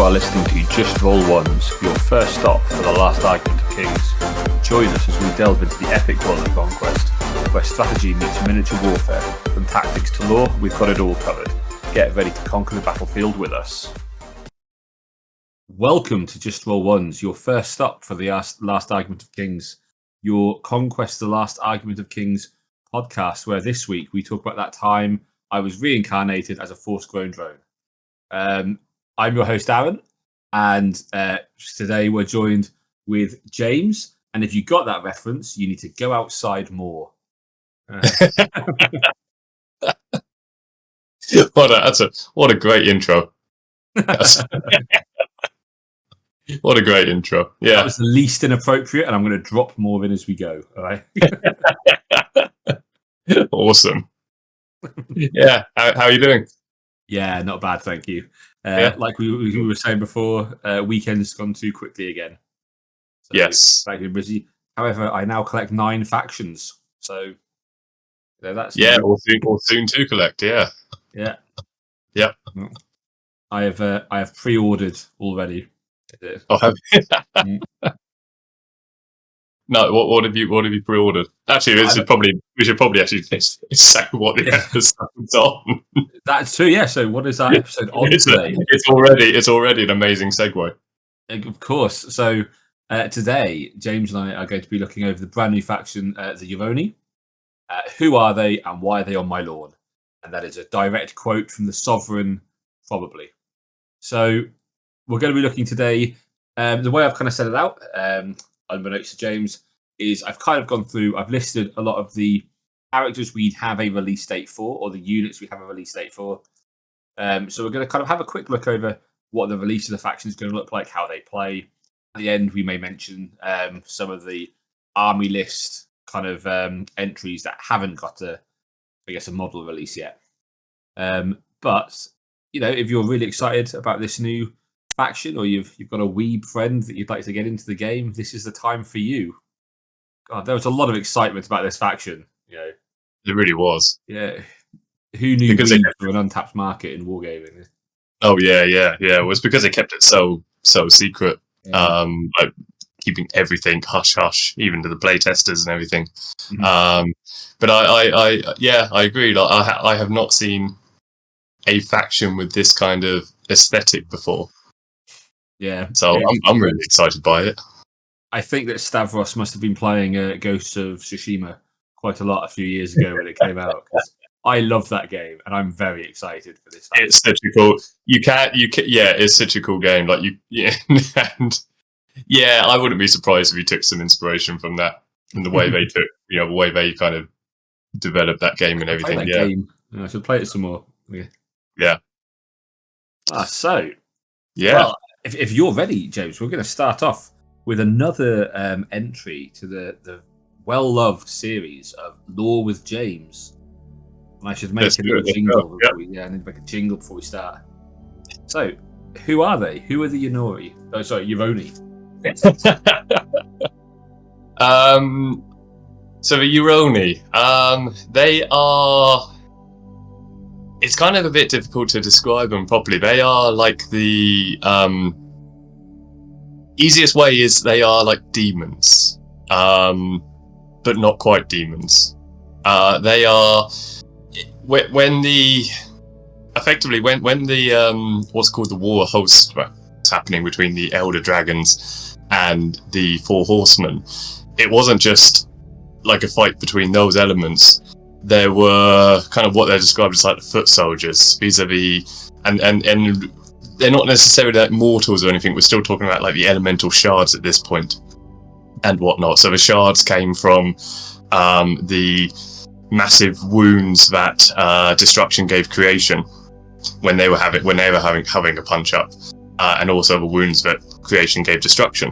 are listening to Just Roll Ones, your first stop for the last argument of kings. Join us as we delve into the epic world of Conquest, where strategy meets miniature warfare. From tactics to lore, we've got it all covered. Get ready to conquer the battlefield with us. Welcome to Just Roll Ones, your first stop for the last argument of kings, your Conquest, the last argument of kings podcast, where this week we talk about that time I was reincarnated as a force-grown drone. I'm your host, Aaron, and today we're joined with James. And if you got that reference, you need to go outside more. What a great intro. What a great intro. Yeah. That was the least inappropriate, and I'm going to drop more in as we go. All right. Awesome. Yeah. How are you doing? Yeah, not bad, thank you. Like we were saying before, weekend's gone too quickly again. So yes. Very busy. However, I now collect 9 factions. So that's or soon to collect. Yeah. Yeah. Yep. I have pre-ordered already. Oh, have you? No. What have you pre-ordered? Actually, we should probably actually say what the episode's on. That's true. Yeah. So, what is that episode on today? It's already an amazing segue. Of course. So, today, James and I are going to be looking over the brand new faction, the Yoroni. Who are they, and why are they on my lawn? And that is a direct quote from the Sovereign, probably. So, we're going to be looking today. The way I've kind of set it out, unbeknownst to James, is I've kind of gone through. I've listed a lot of the characters we'd have a release date for, or the units we have a release date for. So we're going to kind of have a quick look over what the release of the faction is going to look like, how they play. At the end, we may mention some of the army list kind of entries that haven't got a model release yet. But if you're really excited about this new faction, or you've got a weeb friend that you'd like to get into the game, this is the time for you. God, there was a lot of excitement about this faction. It really was. Yeah, who knew weebs were an untapped market in wargaming? Oh yeah. It was because they kept it so secret, like keeping everything hush hush, even to the play testers and everything. Mm-hmm. But I agree. Like, I have not seen a faction with this kind of aesthetic before. Yeah, so I'm really excited by it. I think that Stavros must have been playing Ghosts of Tsushima quite a lot a few years ago when it came out. I love that game, and I'm very excited for this faction. It's such a cool. It's such a cool game. Like and I wouldn't be surprised if you took some inspiration from that and the way they took, the way they kind of developed that game and everything. Game. I should play it some more. Yeah. So. Yeah. Well, if you're ready, James, we're going to start off with another entry to the well-loved series of Lore with James. And I should make a little jingle. I need to make a jingle before we start. So, who are they? Who are the Yoroni? Oh, sorry, Yoroni. So the Yoroni, they are. It's kind of a bit difficult to describe them properly. They are like the easiest way is they are like demons, but not quite demons. They are when the what's called the war host was happening between the elder dragons and the 4 horsemen. It wasn't just like a fight between those elements. There were kind of what they're described as like the foot soldiers, vis-a-vis, and they're not necessarily like mortals or anything. We're still talking about like the elemental shards at this point and whatnot. So the shards came from the massive wounds that destruction gave creation when they were having a punch up, and also the wounds that creation gave destruction.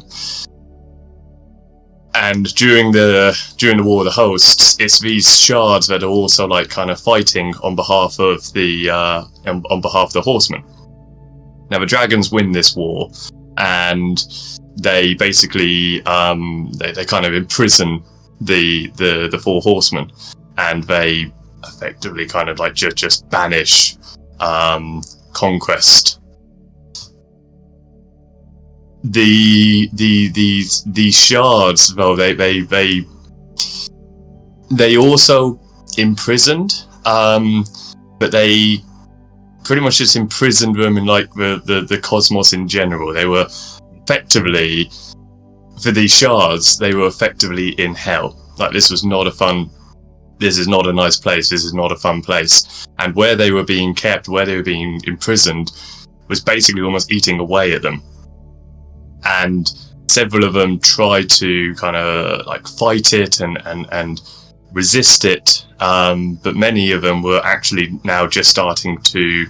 And during the War of the Hosts, it's these shards that are also like kind of fighting on behalf of the horsemen. Now the dragons win this war, and they basically they kind of imprison the 4 horsemen, and they effectively kind of like just banish Conquest these shards, well, they also imprisoned, but they pretty much just imprisoned them in like the cosmos in general. They were effectively, for these shards, they were effectively in hell. Like, this is not a nice place, this is not a fun place. And where they were being kept, where they were being imprisoned, was basically almost eating away at them. And several of them tried to kind of like fight it and resist it, but many of them were actually now just starting to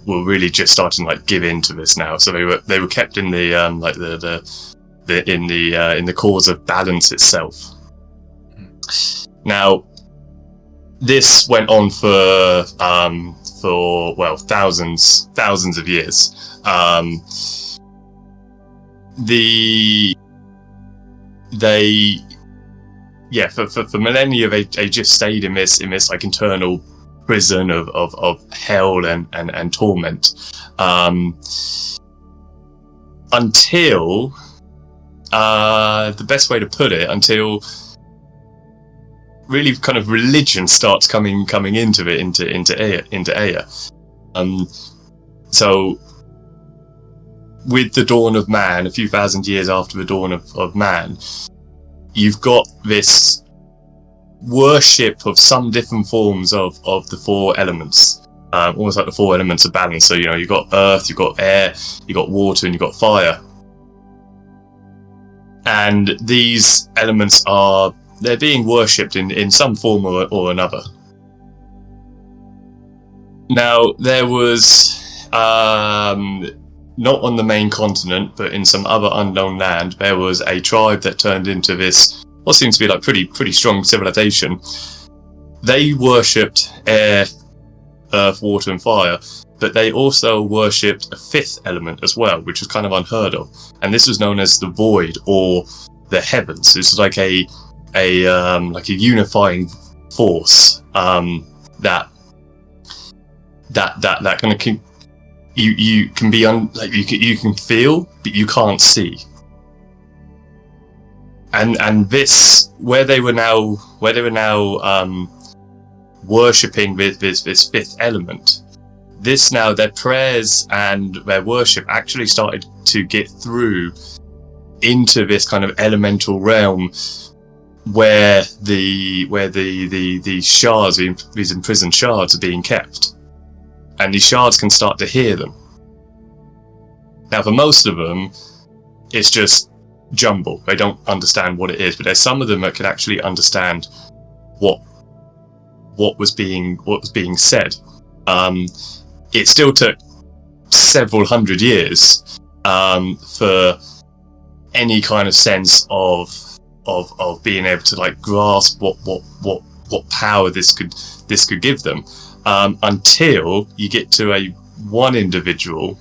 were really just starting to like give in to this now. So they were kept in the like in the cause of balance itself. Now, this went on for well, thousands of years. For millennia they just stayed in this like internal prison of hell and torment, until the best way to put it, until really kind of religion starts coming into it, into Aya. So with the dawn of man, a few thousand years after the dawn of man, you've got this worship of some different forms of the four elements, almost like the four elements of balance. So, you know, you've got earth, you've got air, you've got water, and you've got fire. And these elements they're being worshipped in some form or another. Now, there was, not on the main continent, but in some other unknown land, there was a tribe that turned into this, what seems to be like pretty strong civilization. They worshipped air, earth, water, and fire, but they also worshipped a fifth element as well, which was kind of unheard of. And this was known as the void, or the heavens. This was like a unifying force that kind of you can be you can feel, but you can't see. And this, where they were now worshipping this fifth element, this now, their prayers and their worship actually started to get through into this kind of elemental realm where the shards, these imprisoned shards, are being kept, and these shards can start to hear them. Now, for most of them, it's just jumble. They don't understand what it is, but there's some of them that could actually understand what was being said. It still took several hundred years for any kind of sense of being able to like grasp what power this could give them, until you get to one individual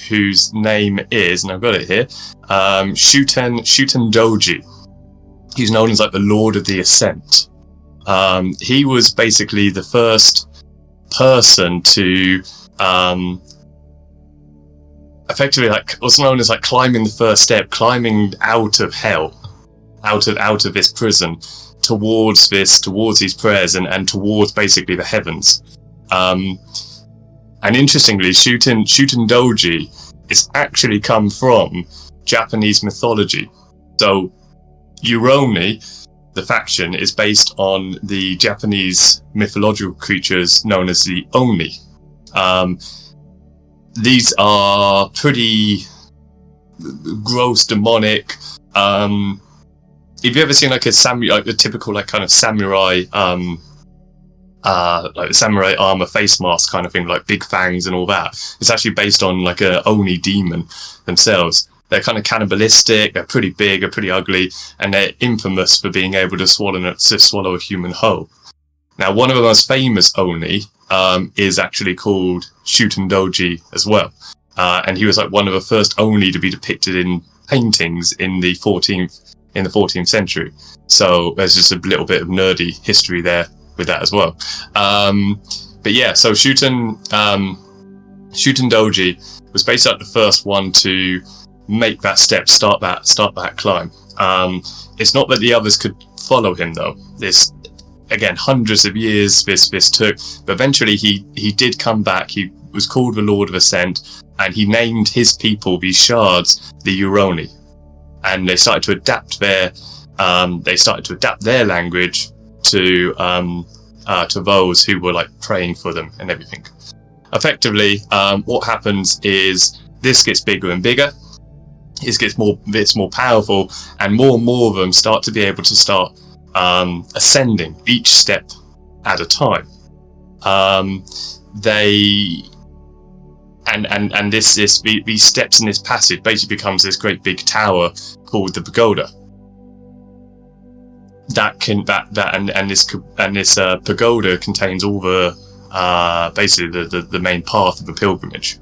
whose name is, and I've got it here, Shuten Doji. He's known as like the Lord of the Ascent. He was basically the first person to effectively, like, what's known as like climbing the first step, climbing out of hell, out of this prison, towards these prayers and towards basically the heavens. And interestingly, Shuten Doji is actually come from Japanese mythology. So Yoroni, the faction, is based on the Japanese mythological creatures known as the Oni. These are pretty gross, demonic. Have you ever seen like a typical like kind of samurai, like a samurai armor face mask kind of thing, like big fangs and all that? It's actually based on like a Oni demon themselves. They're kind of cannibalistic, they're pretty big, they're pretty ugly, and they're infamous for being able to swallow a human whole. Now, one of the most famous Oni is actually called Shuten Doji as well. And he was like one of the first Oni to be depicted in paintings in the 14th century. So there's just a little bit of nerdy history there with that as well. But yeah, so Shuten Shutendoji was basically the first one to make that step, start that climb. It's not that the others could follow him though. This, again, hundreds of years this took, but eventually he did come back. He was called the Lord of Ascent, and he named his people, these shards, the Yoroni, and they started to adapt their language to those who were like praying for them and everything. Effectively, what happens is this gets bigger and bigger. It gets more powerful, and more of them start to be able to start ascending each step at a time. These steps in this passage basically becomes this great big tower called the pagoda. This pagoda contains all the basically the main path of the pilgrimage.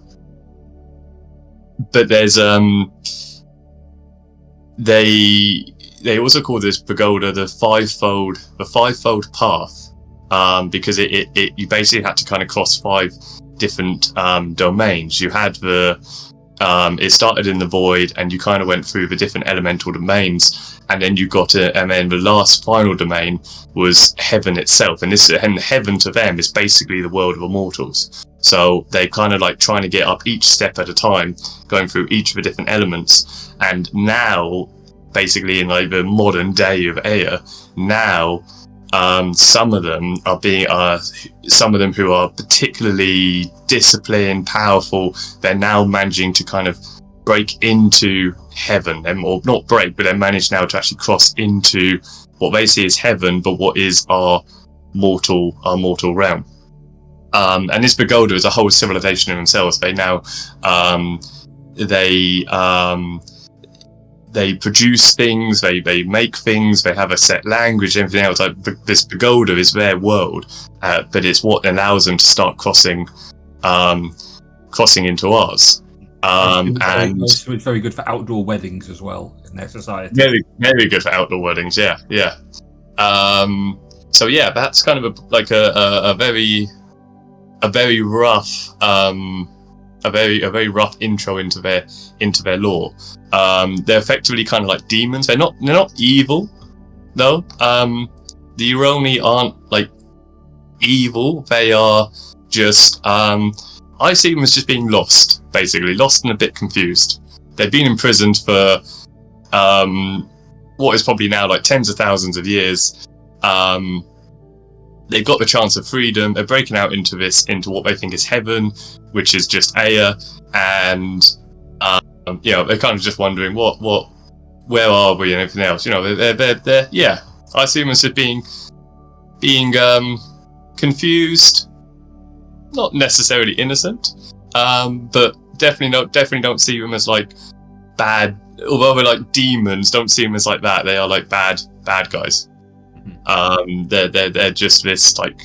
But there's they also call this pagoda the fivefold path, because you basically had to kind of cross 5 different domains. You had it started in the void, and you kind of went through the different elemental domains, and then you got and then the last final domain was heaven itself, and heaven to them is basically the world of immortals. So they kind of like trying to get up each step at a time, going through each of the different elements. And now, basically in like the modern day of Aya, now some of them who are particularly disciplined, powerful, they're now managing to kind of break into heaven, or not break, but they manage now to actually cross into what they see as heaven, but what is our mortal realm. And this pagoda is a whole civilization in themselves. They now they produce things, they make things, they have a set language, everything else. Like this pagoda is their world, but it's what allows them to start crossing into ours. And it's very good for outdoor weddings as well in their society. Very, very good for outdoor weddings. Yeah. So yeah, that's kind of a very rough intro into their lore. They're effectively kind of like demons. They're not evil though. The Yoroni aren't like evil. They are just I see them as just being lost, basically lost and a bit confused. They've been imprisoned for what is probably now like tens of thousands of years. They've got the chance of freedom. They're breaking out into what they think is heaven, which is just Aya, and they're kind of just wondering where are we and everything else. They're I see them as just being confused, not necessarily innocent, but definitely don't see them as like bad. Although they're like demons, don't see them as like that. They are like bad guys. They're just this like,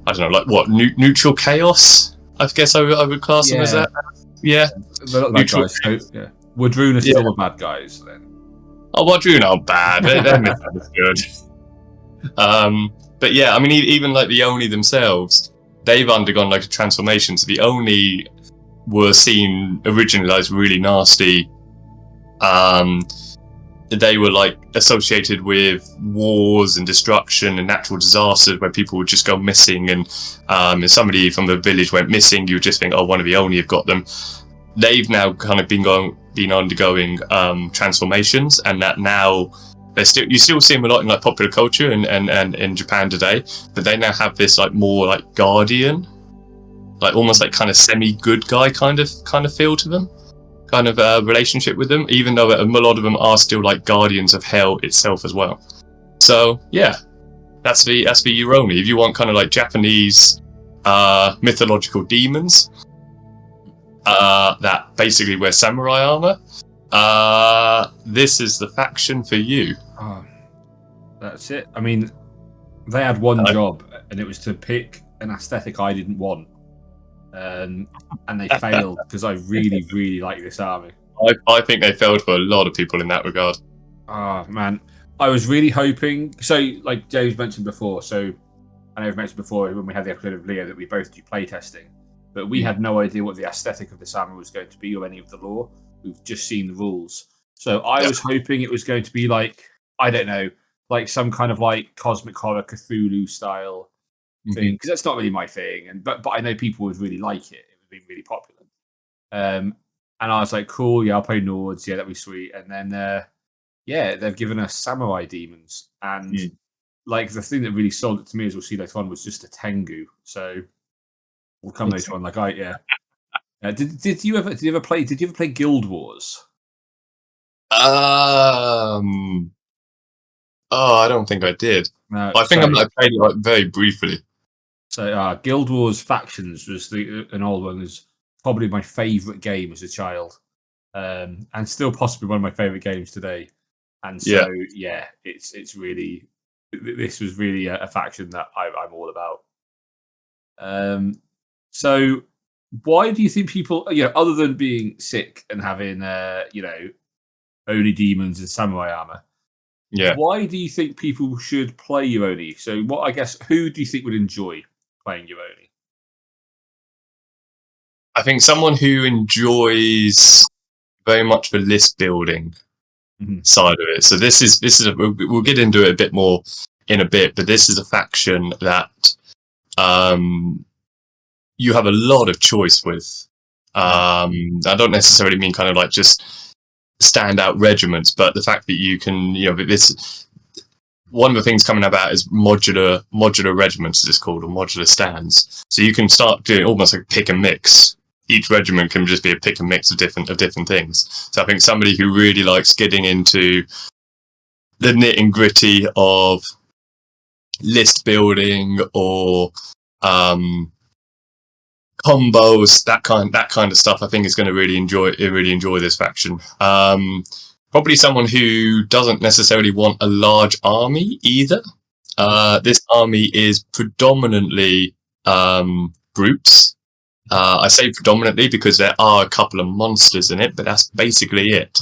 I don't know, like what neutral chaos. I guess I would class them as that. Yeah, they're not bad guys. So, yeah, Wudrun are still the bad guys then. Oh, Wudrun aren't bad. They're misunderstood. But yeah, I mean, even like the Oni themselves, they've undergone like a transformation. So the Oni were seen originally as really nasty. They were like associated with wars and destruction and natural disasters where people would just go missing, and if somebody from the village went missing, you would just think, oh, one of the Oni have got them. They've now kind of been undergoing transformations, and that now you still see them a lot in like popular culture and in Japan today, but they now have this like more like guardian, like almost like kind of semi-good guy kind of feel to them. Kind of relationship with them, even though a lot of them are still like guardians of hell itself as well. So yeah, that's the Yoroni. If you want kind of like Japanese mythological demons that basically wear samurai armor, this is the faction for you. That's it. I mean, they had one job, and it was to pick an aesthetic I didn't want. And they failed because I really, really like this army. I think they failed for a lot of people in that regard. Oh man, I was really hoping. So, like James mentioned before, I know I've mentioned before when we had the episode of Leo that we both do playtesting. but we had no idea what the aesthetic of this army was going to be or any of the lore. We've just seen the rules. So I was hoping it was going to be like, I don't know, like some kind of like cosmic horror Cthulhu style thing, because that's not really my thing. But I know people would really like it. It would be really popular. And I was like, cool, yeah, I'll play Nords. Yeah, that'd be sweet. And then, yeah, they've given us samurai demons. And like the thing that really sold it to me, as we'll see later on, was just a Tengu. So we'll come later on. Like, did you ever play Guild Wars? Oh, I don't think I did. No, I think I played it like very briefly. So Guild Wars Factions was an old one. Is probably my favourite game as a child, and still possibly one of my favourite games today. And so it's really, this was really a faction that I'm all about. So why do you think people, other than being sick and having only demons and samurai armor, why do you think people should play Yoroni? So who do you think would enjoy playing Yoroni? I think someone who enjoys very much the list building side of it. So this is we'll get into it a bit more in a bit, but this is a faction that you have a lot of choice with. I don't necessarily mean kind of like just standout regiments, but the fact that you can, this one of the things coming about is modular regiments, as it's called, or modular stands. So you can start doing almost like pick and mix. Each regiment can just be a pick and mix of different things. So I think somebody who really likes getting into the nitty gritty of list building or combos, that kind of stuff, I think is going to really enjoy this faction. Probably someone who doesn't necessarily want a large army either. This army is predominantly brutes. I say predominantly because there are a couple of monsters in it, but that's basically it.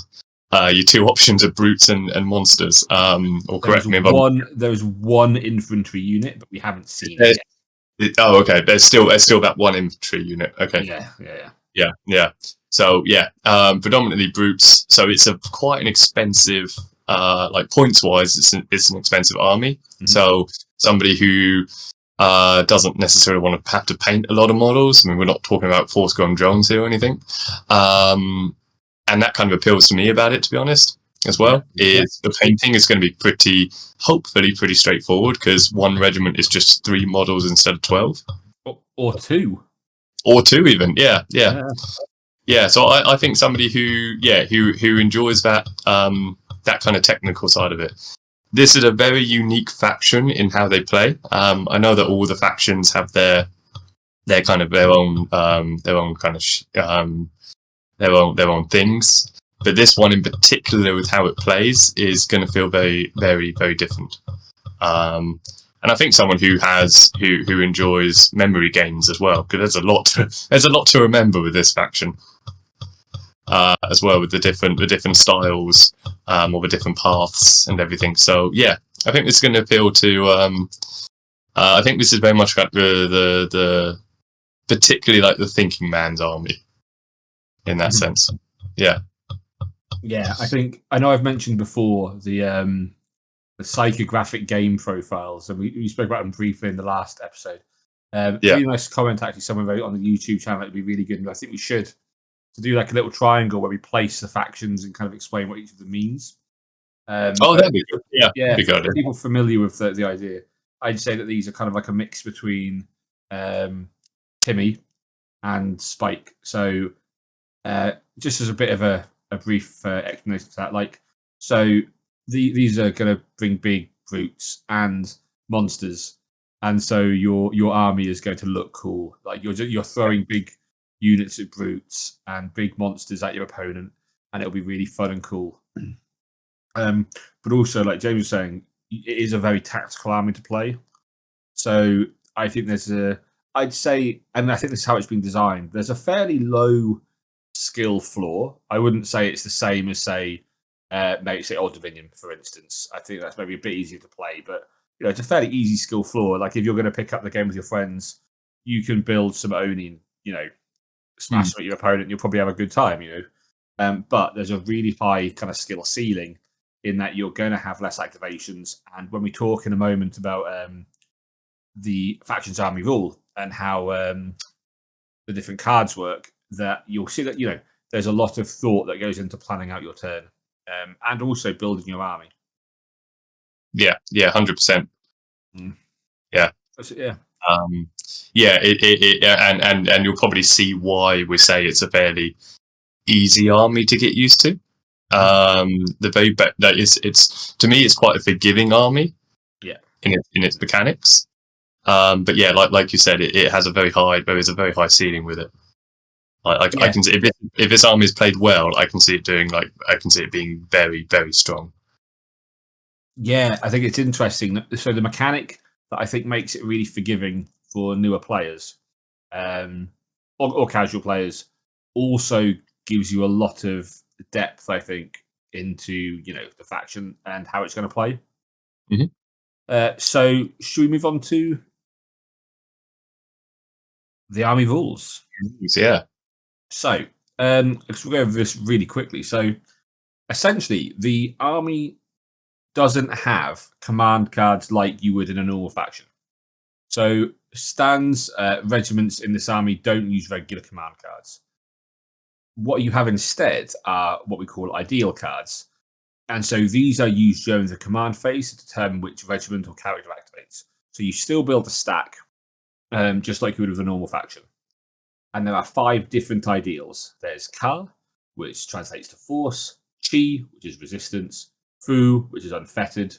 Your two options are brutes and monsters. Or correct me if I'm wrong. There's one infantry unit, but we haven't seen it yet. Oh, okay. There's still that one infantry unit. Okay. Yeah. So predominantly brutes. So it's quite an expensive, like points wise, it's an expensive army. So somebody who doesn't necessarily want to have to paint a lot of models. I mean, we're not talking about force-going drones here or anything. And that kind of appeals to me about it, to be honest, as well. Is the painting is going to be hopefully pretty straightforward, because one regiment is just 3 models instead of 12. Or 2. Or 2 even, yeah. So I think somebody who enjoys that that kind of technical side of it. This is a very unique faction in how they play. I know that all the factions have their kind of their own kind of their own things, but this one in particular, with how it plays, is going to feel very, very, very different. And I think someone who enjoys memory games as well, because there's a lot to remember with this faction. As well, with the different styles, or the different paths and everything. So yeah, I think it's going to appeal to. I think this is very much like the particularly like the thinking man's army, in that sense. Yeah. I know I've mentioned before the psychographic game profiles, and we spoke about them briefly in the last episode. Really nice comment actually. Someone wrote on the YouTube channel that would be really good, and I think we should. To do like a little triangle where we place the factions and kind of explain what each of them means. That'd be good. Yeah, for people familiar with the idea, I'd say that these are kind of like a mix between Timmy and Spike. So just as a bit of a brief explanation to that, like, so these are going to bring big brutes and monsters, and so your army is going to look cool. Like you're throwing big units of brutes and big monsters at your opponent, and it'll be really fun and cool. But also, like James was saying, it is a very tactical army to play. So I think I'd say, and I think this is how it's been designed, there's a fairly low skill floor. I wouldn't say it's the same as, maybe say Old Dominion, for instance. I think that's maybe a bit easier to play, but it's a fairly easy skill floor. Like if you're going to pick up the game with your friends, you can build some Oni smash at your opponent, you'll probably have a good time, But there's a really high kind of skill ceiling in that you're going to have less activations. And when we talk in a moment about the factions army rule and how the different cards work, that you'll see that there's a lot of thought that goes into planning out your turn and also building your army. Yeah, 100%. Yeah. Yeah. And you'll probably see why we say it's a fairly easy army to get used to. It's to me, it's quite a forgiving army. Yeah. In its mechanics. But yeah, like you said, it has there is a very high ceiling with it. I can see if this army is played well, I can see it being very, very strong. Yeah, I think it's interesting. So the mechanic that I think makes it really forgiving for newer players or casual players also gives you a lot of depth, I think, into the faction and how it's going to play. So should we move on to the army rules? Yeah. So let's go over this really quickly. So essentially, the army doesn't have command cards like you would in a normal faction. So stands, regiments in this army don't use regular command cards. What you have instead are what we call ideal cards. And so these are used during the command phase to determine which regiment or character activates. So you still build a stack, just like you would with a normal faction. And there are 5 different ideals. There's Ka, which translates to force, Chi, which is resistance, Fu, which is unfettered,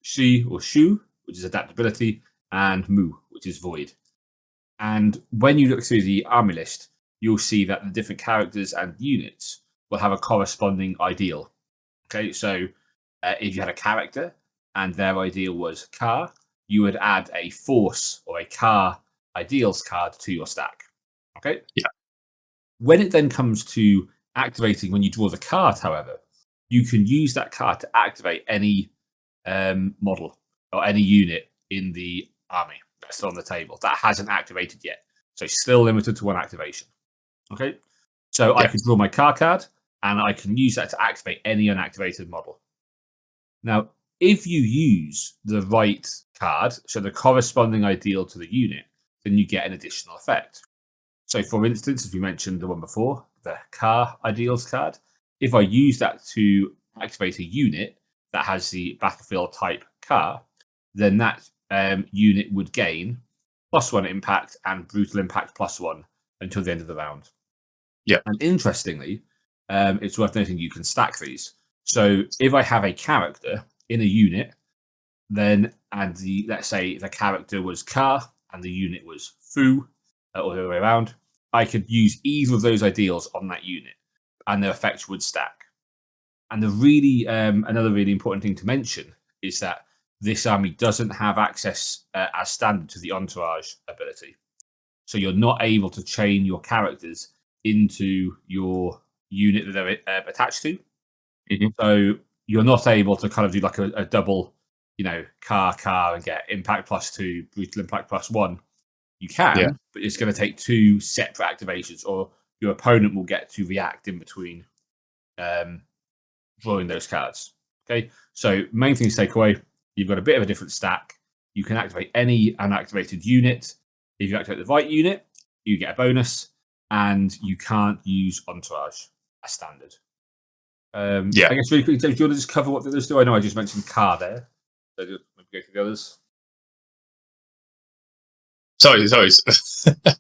Shi or Shu, which is adaptability, and Mu, which is void. And when you look through the army list, you'll see that the different characters and units will have a corresponding ideal. Okay, so if you had a character and their ideal was Ka, you would add a force or a Ka ideals card to your stack. Okay? Yeah. When it then comes to activating when you draw the card, however, you can use that card to activate any model or any unit in the army that's on the table that hasn't activated yet. So still limited to 1 activation. Okay? So I can draw my card, and I can use that to activate any unactivated model. Now, if you use the right card, so the corresponding ideal to the unit, then you get an additional effect. So, for instance, if we mentioned the one before, the Ka ideals card, if I use that to activate a unit that has the battlefield type Ka, then that unit would gain +1 impact and brutal impact +1 until the end of the round. Yeah. And interestingly, it's worth noting you can stack these. So if I have a character in a unit, then let's say the character was Ka and the unit was Fu, or the other way around, I could use either of those ideals on that unit, and their effects would stack. And the really another really important thing to mention is that this army doesn't have access as standard to the entourage ability. So you're not able to chain your characters into your unit that they're attached to. So you're not able to kind of do like a double, car, and get impact +2, brutal impact +1. You can, but it's going to take 2 separate activations, or your opponent will get to react in between drawing those cards. Okay, so main thing to take away, you've got a bit of a different stack. You can activate any unactivated unit. If you activate the right unit, you get a bonus, and you can't use entourage as standard. I guess really quickly, do you want to just cover what the others do? I know I just mentioned Ka there. So just maybe go through the others. Sorry.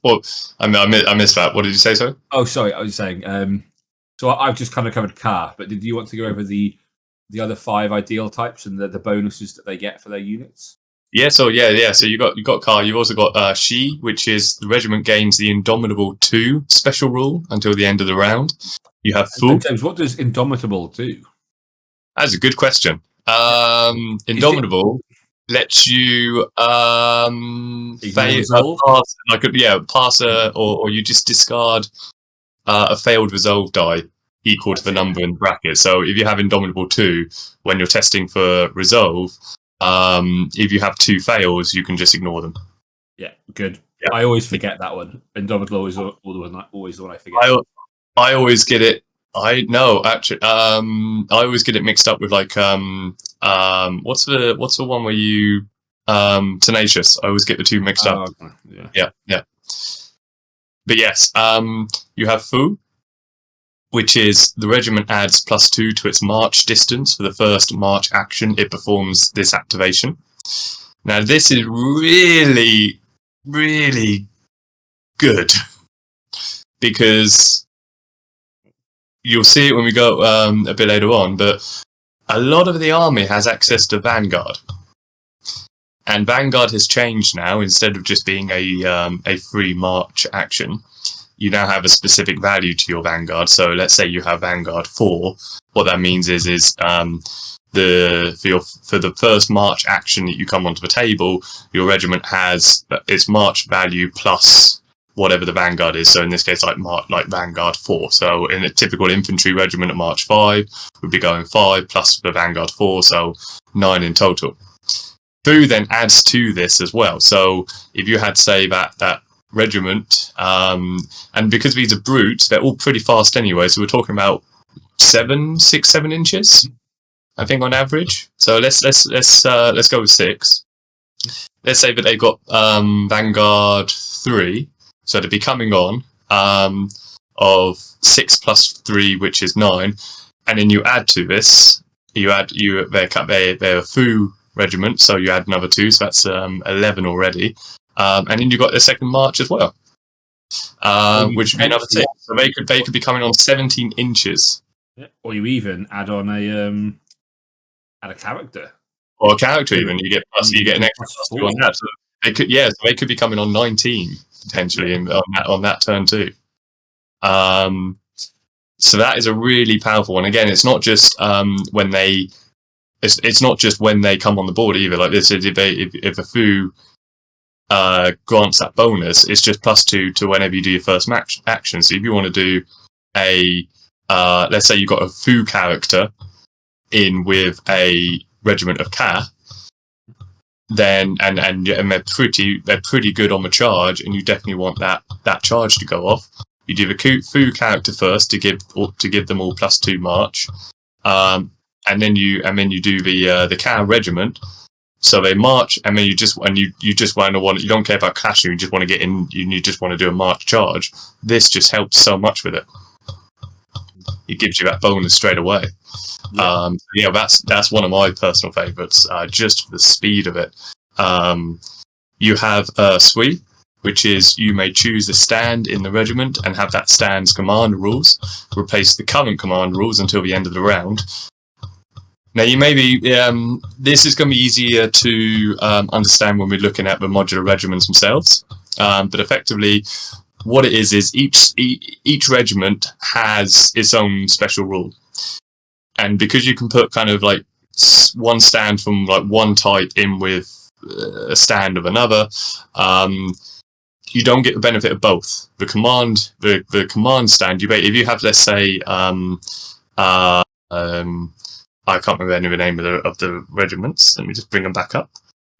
Well, I missed that. What did you say, sorry? Oh, sorry. I was saying. So I've just kind of covered Ka, but did you want to go over the other 5 ideal types and the bonuses that they get for their units? Yeah. So you got Ka. You've also got Shi, which is the regiment gains the Indomitable 2 special rule until the end of the round. You have Fu. And James, what does Indomitable do? That's a good question. Indomitable lets you pass, or you just discard a failed resolve die equal to the number in the bracket. So if you have Indomitable 2, when you're testing for resolve, if you have 2 fails, you can just ignore them. Yeah, good. I always forget that one. Indomitable always always the one I forget. I always get it. I know actually. I always get it mixed up with like what's the one where you Tenacious. I always get the two mixed up. Okay. Yeah. But yes, you have Fu, which is the regiment adds +2 to its march distance for the first march action it performs this activation. Now this is really, really good because you'll see it when we go a bit later on, but a lot of the army has access to Vanguard. And Vanguard has changed now. Instead of just being a free march action, you now have a specific value to your Vanguard. So let's say you have Vanguard 4. What that means is for the first march action that you come onto the table, your regiment has its march value plus whatever the Vanguard is. So in this case, like Vanguard 4. So in a typical infantry regiment at March 5, would be going 5 plus the Vanguard 4, so 9 in total. Fu then adds to this as well. So if you had, say, that regiment, and because these are brutes, they're all pretty fast anyway. So we're talking about 7 inches, I think, on average. So let's go with 6. Let's say that they've got Vanguard 3, so they'd be coming on of 6 plus 3, which is 9, and then you add to this. They're a Fu regiment, so you add another 2, so that's 11 already. And then you've got the second march as well, which would be another 6. So they could be coming on 17 inches. Yeah. Or you even add on a character. Or a character even. You get an extra +2 on that. So they could be coming on 19 potentially on that turn too. So that is a really powerful one. Again, it's not just when they. It's not just when they come on the board either. Like this, if a Fu grants that bonus, it's just +2 to whenever you do your first action. So if you want to do let's say you've got a Fu character in with a regiment of Ka, then and they're pretty good on the charge, and you definitely want that charge to go off. You do the Fu character first to give them all +2 march. And then you do the Ka regiment, so they march, and then you just want to you don't care about clashing, you just want to get in, you just want to do a march charge. This just helps so much with it. It gives you that bonus straight away. Yeah, that's one of my personal favourites, just for the speed of it. You have Sui, which is you may choose a stand in the regiment and have that stand's command rules replace the current command rules until the end of the round. Now, you may be, this is going to be easier to understand when we're looking at the modular regiments themselves. But effectively, what it is each regiment has its own special rule. And because you can put kind of like one stand from like one type in with a stand of another, you don't get the benefit of both. The command stand, if you have, let's say, I can't remember any of the name of the regiments. Let me just bring them back up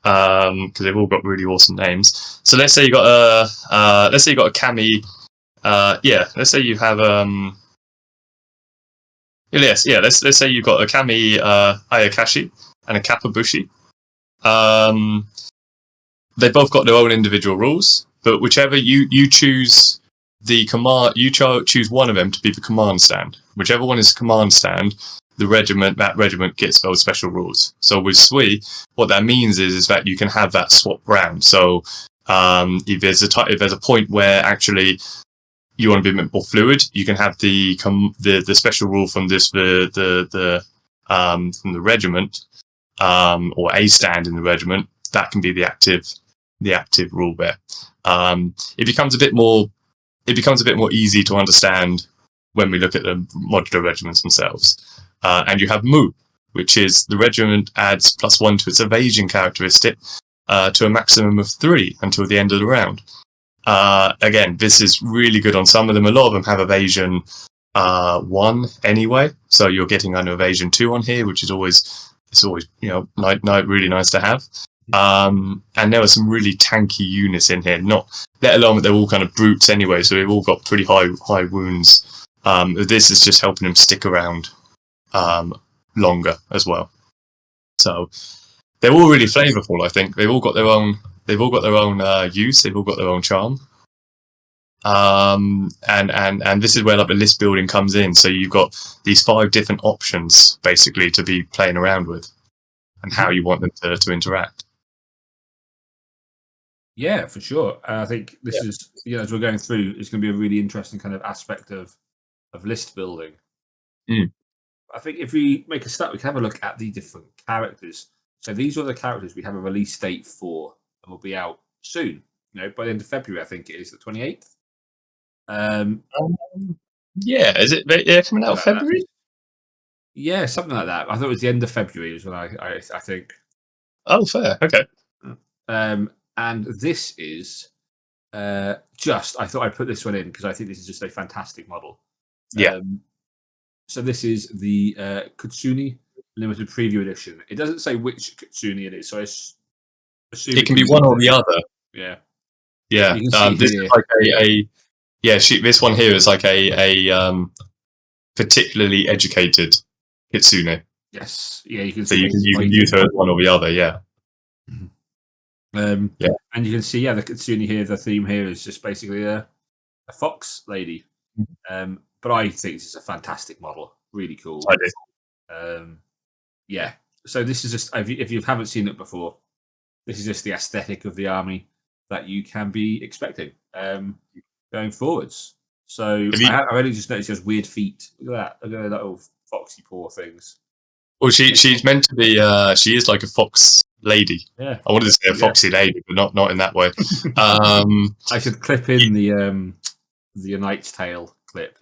because they've all got really awesome names. So let's say you got a Kami. Let's say you have let's say you've got a Kami Ayakashi and a Kappabushi. They both got their own individual rules, but whichever you choose the command, choose one of them to be the command stand. Whichever one is the command stand, that regiment gets those special rules. So with Sui, what that means is that you can have that swap round. So if there's a point where actually you want to be a bit more fluid, you can have the special rule from the regiment or a stand in the regiment. That can be the active rule there. It becomes a bit more easy to understand when we look at the modular regiments themselves. And you have Mu, which is the regiment adds +1 to its evasion characteristic to a maximum of 3 until the end of the round. Again, this is really good on some of them. A lot of them have evasion 1 anyway, so you're getting under evasion 2 on here, which is always really nice to have. And there are some really tanky units in here. Not let alone that they're all kind of brutes anyway, so they've all got pretty high wounds. This is just helping them stick around longer as well. So they're all really flavorful. I think they've all got their own. They've all got their own use. They've all got their own charm. And this is where like the list building comes in. So you've got these 5 different options basically to be playing around with, and how you want them to interact. Yeah, for sure. I think this is, as we're going through, it's going to be a really interesting kind of aspect of list building. I think if we make a start, we can have a look at the different characters. So these are the characters we have a release date for, and will be out soon. By the end of February, I think it is the 28th. Yeah, is it? Yeah, coming out February. Yeah, something like that. I thought it was the end of February, is when I think. Oh, fair. Okay. And this is just. I thought I'd put this one in because I think this is just a fantastic model. Yeah. So this is the Kitsune limited preview edition. It doesn't say which Kitsune it is, so I assume it can be one or the other. Yeah. Yeah. You can see this here. is like this one here is like a particularly educated Kitsune. Yes. Yeah, you can So see. you can use her as one or the other. Yeah. And you can see, the Kitsune here. The theme here is just basically a fox lady. But I think this is a fantastic model. Really cool. I do. Yeah. So this is just, if you haven't seen it before, this is just the aesthetic of the army that you can be expecting going forwards. So I only just noticed he has weird feet. Look at that. Look at that little foxy paw things. Well, she's meant to be. She is like a fox lady. Yeah. I wanted to say a foxy lady, but not in that way. I should clip in the Knight's Tale clip.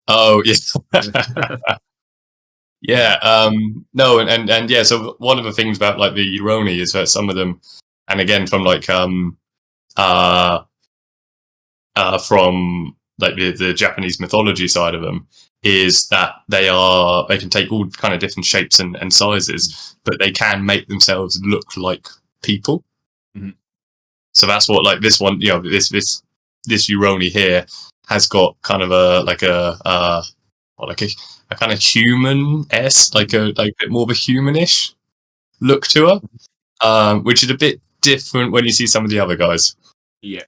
Oh yes. Yeah. No, and yeah. So one of the things about like the Yoroni is that some of them, and again from like from like the Japanese mythology side of them, is that they can take all kind of different shapes and sizes, but they can make themselves look like people. Mm-hmm. So that's what like this one, this Yoroni here has got kind of a kind of human-esque, like a bit more of a humanish look to her, which is a bit different when you see some of the other guys. Yeah,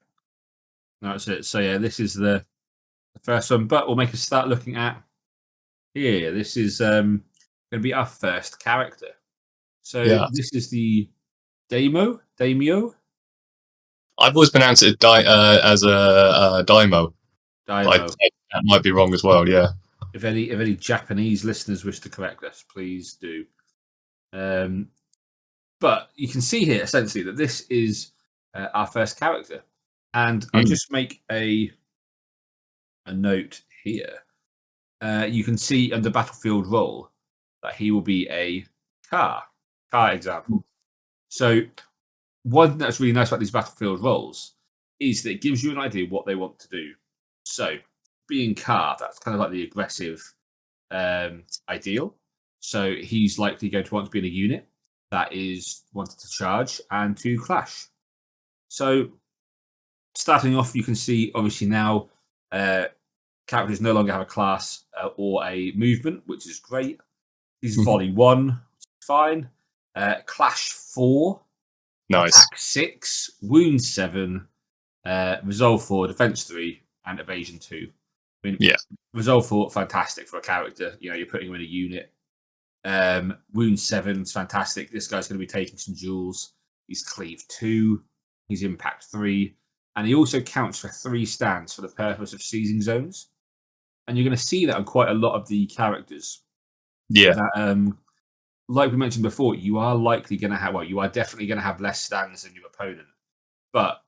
that's it. So yeah, this is the first one, but we'll make a start looking at here. This is going to be our first character. So this is the Daimyo. I've always pronounced it as a Daimyo. That might be wrong as well. Yeah. If any Japanese listeners wish to correct us, please do. But you can see here essentially that this is our first character, and I'll just make a note here. You can see under battlefield role that he will be a car example. So one thing that's really nice about these battlefield roles is that it gives you an idea what they want to do. So being car, that's kind of like the aggressive ideal. So he's likely going to want to be in a unit that is wanted to charge and to clash. So starting off, you can see obviously now characters no longer have a class or a movement, which is great. He's volley 1, which is fine. Clash 4. Nice. Attack 6, wound 7, resolve 4, defense 3, and evasion 2. I mean, resolve 4, fantastic for a character. You're putting him in a unit. Wound 7 is fantastic. This guy's going to be taking some duels. He's cleave 2. He's impact 3. And he also counts for 3 stands for the purpose of seizing zones. And you're going to see that on quite a lot of the characters. Yeah. That, like we mentioned before, you are likely going to have, you are definitely going to have less stands than your opponent. But,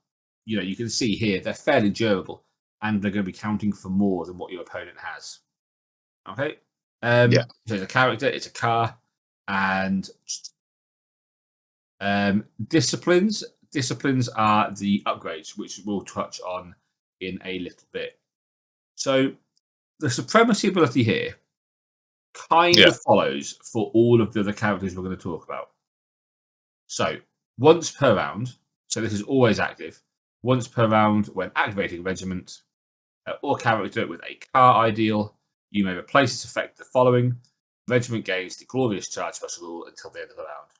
you can see here, they're fairly durable, and they're going to be counting for more than what your opponent has. Okay? So it's a character, it's a car, and disciplines. Disciplines are the upgrades, which we'll touch on in a little bit. So the supremacy ability here kind of follows for all of the other characters we're going to talk about. So once per round, so this is always active, once per round when activating a regiment or character with a car ideal, you may replace its effect with the following. Regiment gains the glorious charge special rule until the end of the round.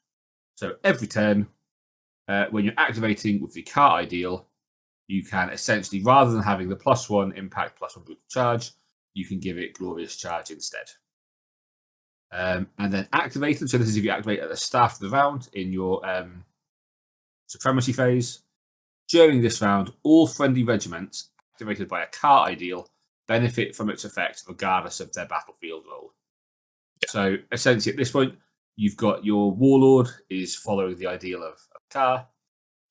So every turn, when you're activating with the car ideal, you can essentially, rather than having the +1 impact +1 brutal charge, you can give it glorious charge instead. And then activated. So this is if you activate at the start of the round in your supremacy phase. During this round, all friendly regiments activated by a car ideal benefit from its effect regardless of their battlefield role. Yeah. So essentially at this point, you've got your warlord is following the ideal of car,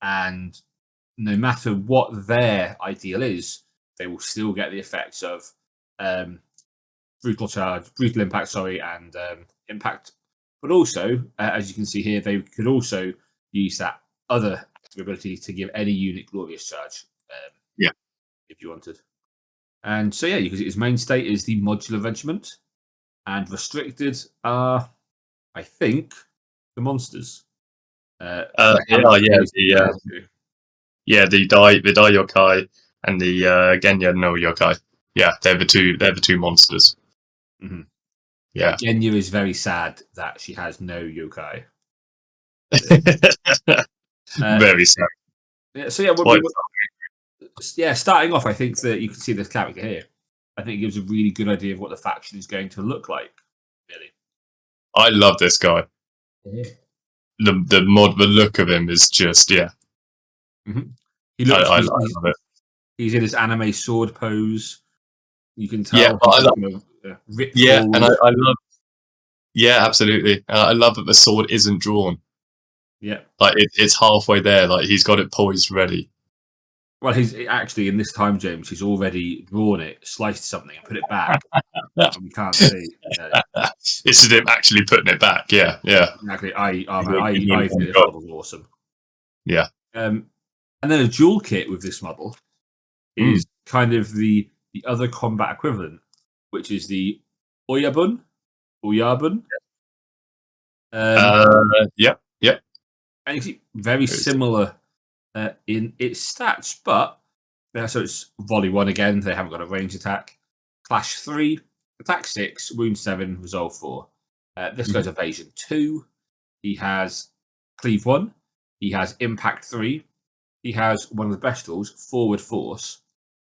and no matter what their ideal is, they will still get the effects of brutal impact, and impact. But also, as you can see here, they could also use that other active ability to give any unit glorious charge. If you wanted. And so, yeah, because its main state is the modular regiment, and restricted are, I think, the monsters. The Dai Yokai and the Genya no Yokai. Yeah, they're the two monsters. Mm-hmm. Yeah, Genya is very sad that she has no yokai. Very sad. Yeah, so starting off, I think that you can see this character here. I think it gives a really good idea of what the faction is going to look like. Really, I love this guy. Yeah. The look of him is just Mm-hmm. He looks. I love it. He's in his anime sword pose. You can tell. Yeah, I love. And I love. Yeah, absolutely. I love that the sword isn't drawn. Yeah, like it's halfway there. Like he's got it poised, ready. Well, he's actually in this time, James. He's already drawn it, sliced something, and put it back. And we can't see. This is him actually putting it back. Yeah. Exactly. I think this model's awesome. Yeah. And then a dual kit with this model is kind of the other combat equivalent, which is the Oyabun. Yep. And you see very similar in its stats, but so it's volley 1 again. They haven't got a range attack. Clash 3, attack 6, wound 7, resolve 4. This guy's evasion 2. He has cleave 1. He has impact 3. He has one of the best rules, forward force,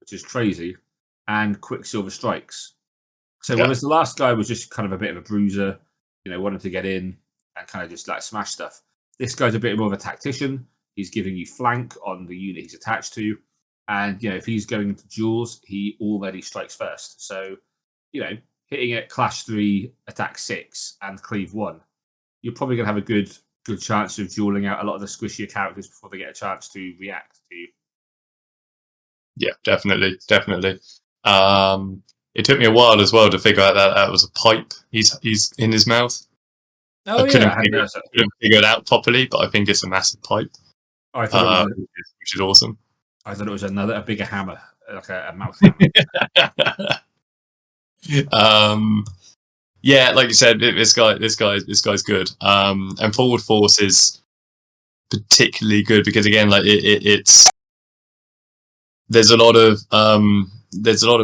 which is crazy, and quicksilver strikes. So whereas the last guy was just kind of a bit of a bruiser, wanted to get in and kind of just like smash stuff, this guy's a bit more of a tactician. He's giving you flank on the unit he's attached to. And, if he's going into duels, he already strikes first. So, hitting at Clash 3, Attack 6, and Cleave 1, you're probably going to have a good chance of dueling out a lot of the squishier characters before they get a chance to react to you. Yeah, definitely. It took me a while as well to figure out that was a pipe he's in his mouth. Oh, I couldn't figure it out properly, but I think it's a massive pipe. I thought which is awesome. I thought it was a bigger hammer, like a mouth hammer. Yeah, like you said, this guy's good. And forward force is particularly good because again, like it's there's a lot of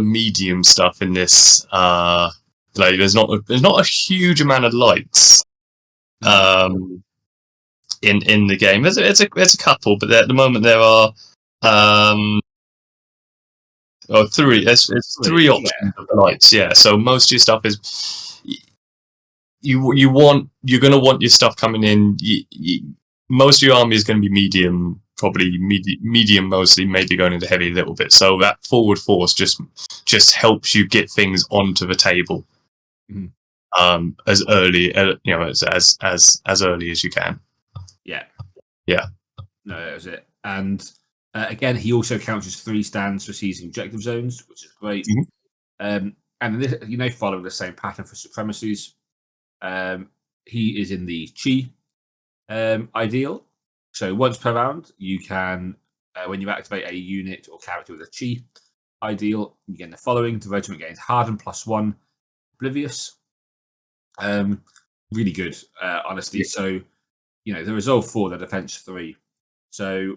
medium stuff in this. Like there's not a huge amount of lights. In the game, there's a couple, but at the moment there are three. There's three options of lights. Yeah, so most of your stuff is you're gonna want your stuff coming in. Most of your army is going to be medium, probably medium mostly, maybe going into heavy a little bit. So that forward force just helps you get things onto the table as early, as early as you can. Yeah. No, that was it. And again, he also counts as 3 stands for seizing objective zones, which is great. And this, following the same pattern for supremacies, he is in the Chi ideal. So once per round, you can, when you activate a unit or character with a Chi ideal, you get the following. The regiment gains Harden +1, Oblivious. Really good, honestly. So the resolve 4, the defense 3. So,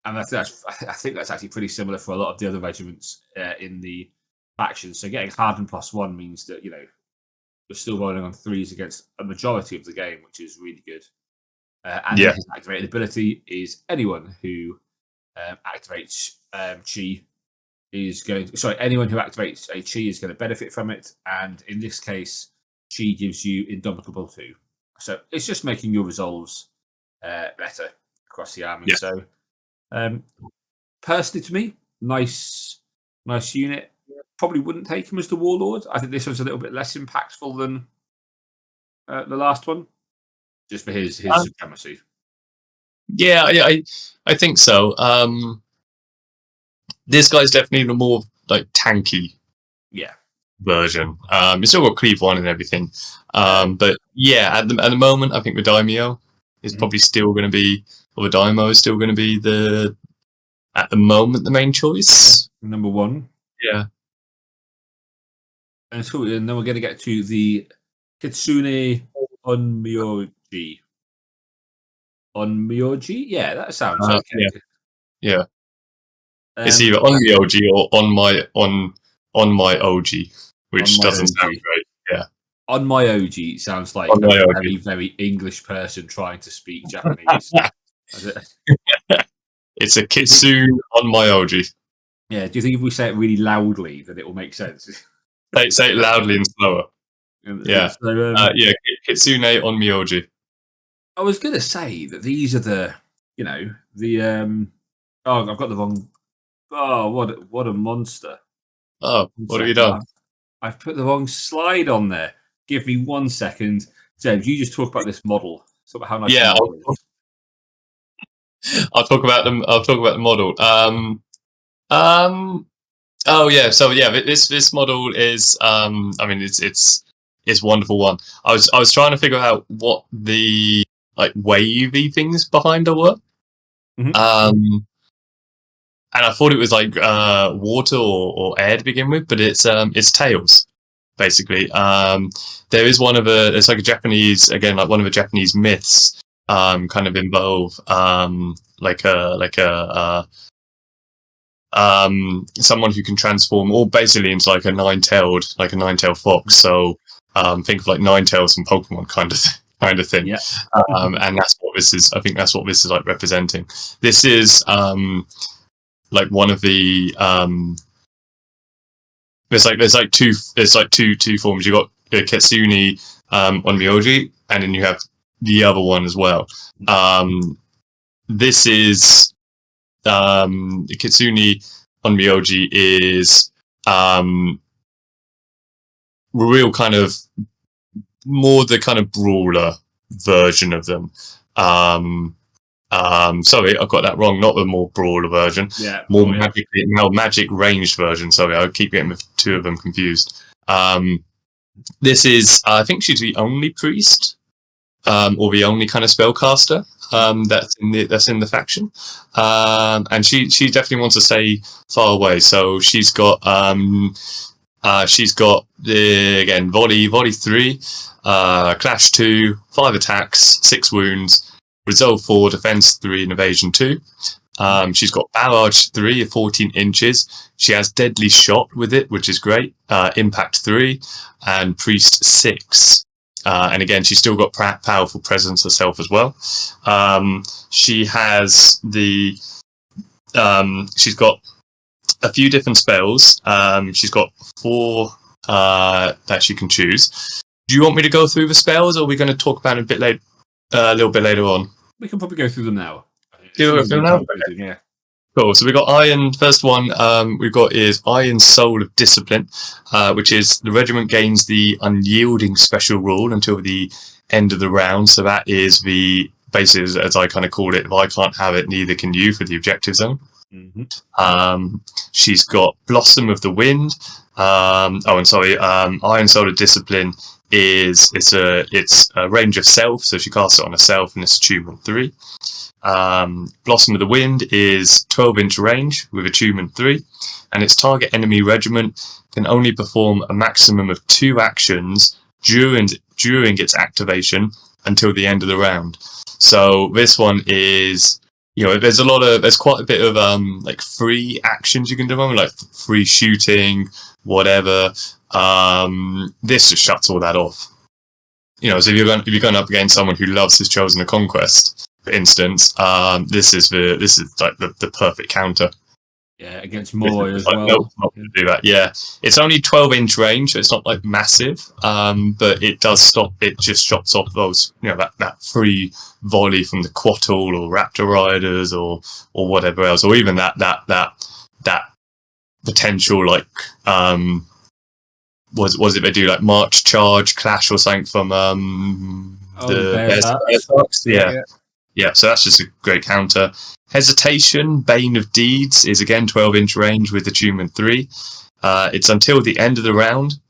and I think that's actually pretty similar for a lot of the other regiments in the factions. So getting hardened +1 means that you're still rolling on 3s against a majority of the game, which is really good. And Yeah. the activated ability is anyone who activates chi is going to, anyone who activates a chi is going to benefit from it. And in this case, chi gives you Indomitable 2. So it's just making your resolves better across the army. Yeah. So personally, to me, nice unit. Probably wouldn't take him as the Warlord. I think this one's a little bit less impactful than the last one, just for his supremacy. Yeah, I think so. This guy's definitely the more like tanky version. It's still got Cleave 1 and everything. But yeah, at the moment, I think the Daimyo is probably still going to be, or the Daimyo is still going to be at the moment, the main choice. Yeah. Number 1. Yeah. And then we're going to get to the Kitsune Onmyoji. Onmyoji? Yeah, that sounds okay. Yeah. It's either on the OG or on my OG, which doesn't sound great. Yeah. On my OG sounds like a very, very English person trying to speak Japanese. It's a Kitsune on my OG. Yeah, do you think if we say it really loudly that it will make sense? Say it loudly and slower. Yeah. So, Kitsune on Myoji. I was going to say that these are the I've got the wrong. Oh, what a monster! Oh, what have you done? I've put the wrong slide on there. Give me 1 second, James. You just talk about this model. Talk about how nice. Yeah, I'll talk about them. I'll talk about the model. Oh yeah. So yeah, this model is. I mean, it's wonderful one. I was trying to figure out what the wavy things behind her were. And I thought it was like water or air to begin with, but it's tails, basically. There is it's like a Japanese, again, like one of the Japanese myths, kind of involve someone who can transform, or basically into like a nine-tailed fox. So think of like Ninetales from Pokemon kind of thing. Yeah. And that's what this is. I think that's what this is like representing. This is like one of the there's two forms. You got Kitsune on Myoji, and then you have the other one as well. This is Kitsune on Myoji is real kind of more the kind of brawler version of them. Sorry, I got that wrong. Not the more brawler version. Yeah. More magic ranged version. Sorry, I keep getting the two of them confused. This is, I think she's the only priest, or the only kind of spellcaster that's in the faction. And she definitely wants to stay far away. So she's got the again volley 3, clash 2, 5 attacks, 6 wounds. Resolve 4, Defense 3, and Evasion 2. She's got Barrage 3 of 14 inches. She has Deadly Shot with it, which is great. Impact 3, and Priest 6. And again, she's still got powerful presence herself as well. She has she's got a few different spells. She's got 4 that she can choose. Do you want me to go through the spells, or are we going to talk about it a little bit later on? We can probably go through them now. Okay. Yeah. Cool. So we got Iron. First one we've got is Iron Soul of Discipline, which is the regiment gains the Unyielding special rule until the end of the round. So that is the basis, as I kind of called it. If I can't have it, neither can you, for the objective zone. She's got Blossom of the Wind. Iron Soul of Discipline is it's a range of self, so she casts it on herself, and it's attunement 3. Blossom of the Wind is 12-inch range with attunement 3, and its target enemy regiment can only perform a maximum of 2 actions during its activation until the end of the round. So this one is, there's quite a bit of like free actions you can do, like free shooting, whatever. This just shuts all that off. So if you're going up against someone who loves his chosen a conquest, for instance, this is like the perfect counter. Yeah, against Moy as well. Not to do that. Yeah, it's only 12-inch range, so it's not like massive, but it does stop. It just chops off those, that free volley from the Quattle or Raptor Riders or whatever else, or even that potential like was it they do like March Charge Clash or something from the Bears. Yeah, so that's just a great counter. Hesitation, Bane of Deeds, is again 12-inch range with attunement 3. It's until the end of the round.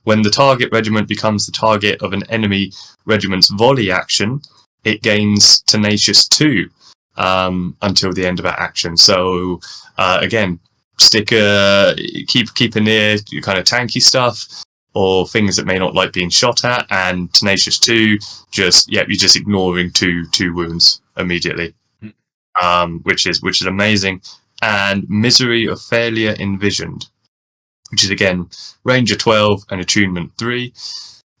When the target regiment becomes the target of an enemy regiment's volley action, it gains Tenacious 2 until the end of that action. So again, keep a near kind of tanky stuff or things that may not like being shot at, and Tenacious 2, you're just ignoring two wounds immediately. Which is amazing. And Misery of Failure Envisioned, which is again Ranger 12 and attunement 3.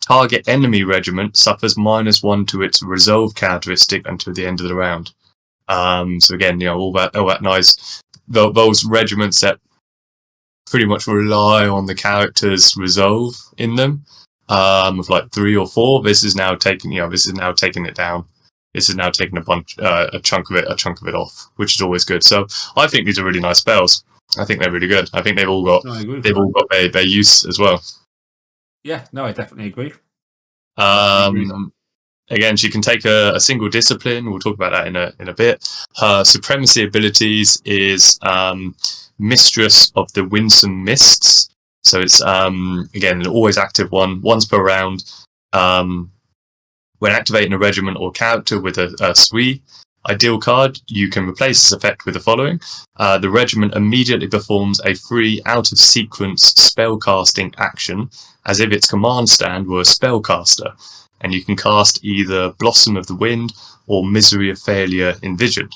Target enemy regiment suffers -1 to its resolve characteristic until the end of the round. So again, all that nice. Those regiments that pretty much rely on the character's resolve in them, of like 3 or 4. This is now taking it down. This is now taking a chunk of it off, which is always good. So I think these are really nice spells. I think they're really good. I think they've all got their use as well. Yeah, no, I definitely agree. Again, she can take a single discipline. We'll talk about that in a bit. Her supremacy abilities is Mistress of the Winsome Mists. So it's again an always active one, once per round. When activating a regiment or character with a SWE ideal card, you can replace this effect with the following. The regiment immediately performs a free out-of-sequence spellcasting action as if its command stand were a spellcaster, and you can cast either Blossom of the Wind or Misery of Failure Envisioned.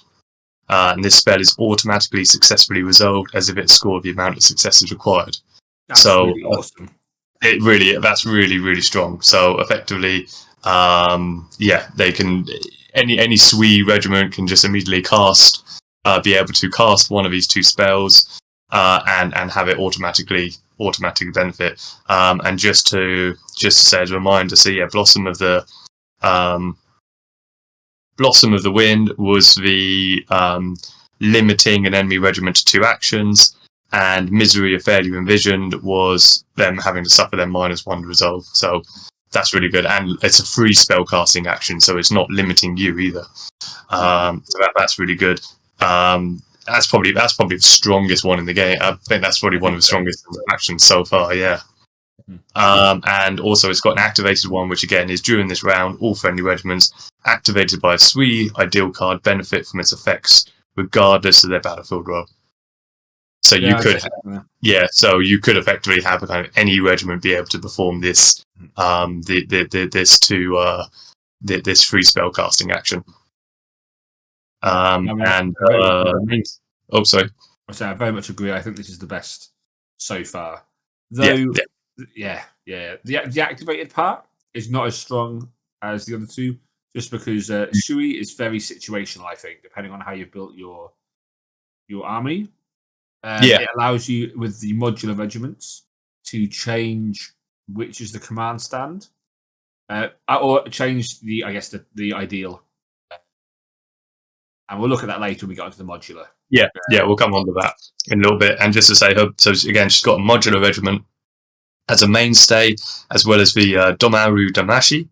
And this spell is automatically successfully resolved as if it scored the amount of successes required. That's really awesome. That's really, really strong. So effectively, they can any SWE regiment can just immediately be able to cast one of these two spells and have it automatically benefit. And just to say as a reminder, so yeah, Blossom of the Wind was the limiting an enemy regiment to 2 actions, and Misery of Failure Envisioned was them having to suffer their -1 resolve. So that's really good, and it's a free spellcasting action, so it's not limiting you either. So that's really good. That's probably the strongest one in the game. I think that's probably one of the strongest actions so far. Yeah. And also it's got an activated one, which again is during this round, all friendly regiments activated by a SWE ideal card benefit from its effects, regardless of their battlefield role. So you could effectively have a kind of any regiment be able to perform this this free spell casting action. Sorry. I very much agree. I think this is the best so far. Though, the activated part is not as strong as the other two, just because SWE is very situational. I think depending on how you built your army. It allows you with the modular regiments to change which is the command stand, or change the ideal. And we'll look at that later when we get onto the modular. Yeah, we'll come on to that in a little bit. And just to say, so again, she's got a modular regiment as a mainstay, as well as the Domaru Damashi.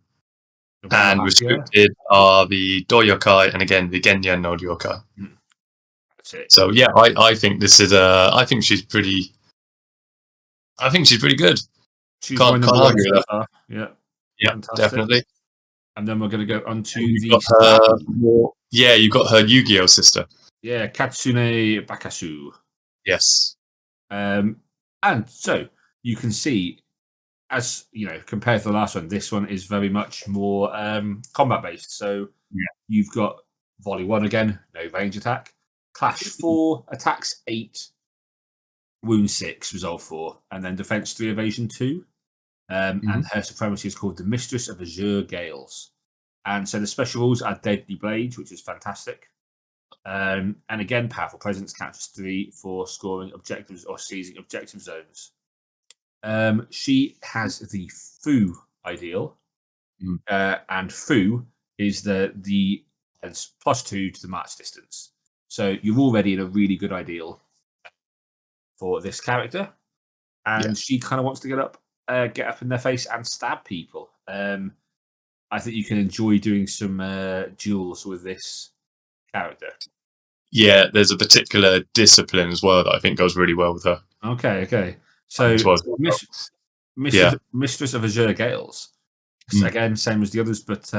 And restricted are the Doyokai and again the Genya no Ryokai. That's it. So yeah, I think this is I think she's pretty good. Can't argue with that. Yeah, fantastic. Definitely. And then we're going to go on to you've got her Yu-Gi-Oh sister. Yeah, Katsune Bakasu. Yes. And so you can see as you know, compared to the last one, this one is very much more combat based. So Yeah. you've got volley 1 again, no range attack, clash 4, attacks 8, wound 6, resolve 4, and then defense 3, evasion 2. And her supremacy is called the Mistress of Azure Gales. And so the special rules are Deadly Blades, which is fantastic. And again, powerful presence counts 3 for scoring objectives or seizing objective zones. She has the Fu ideal, and Fu is the +2 to the march distance. So you're already in a really good ideal for this character, and she kind of wants to get up in their face and stab people. I think you can enjoy doing some duels with this character. Yeah, there's a particular discipline as well that I think goes really well with her. Okay. So, Mistress of Azure Gales. So again, same as the others, but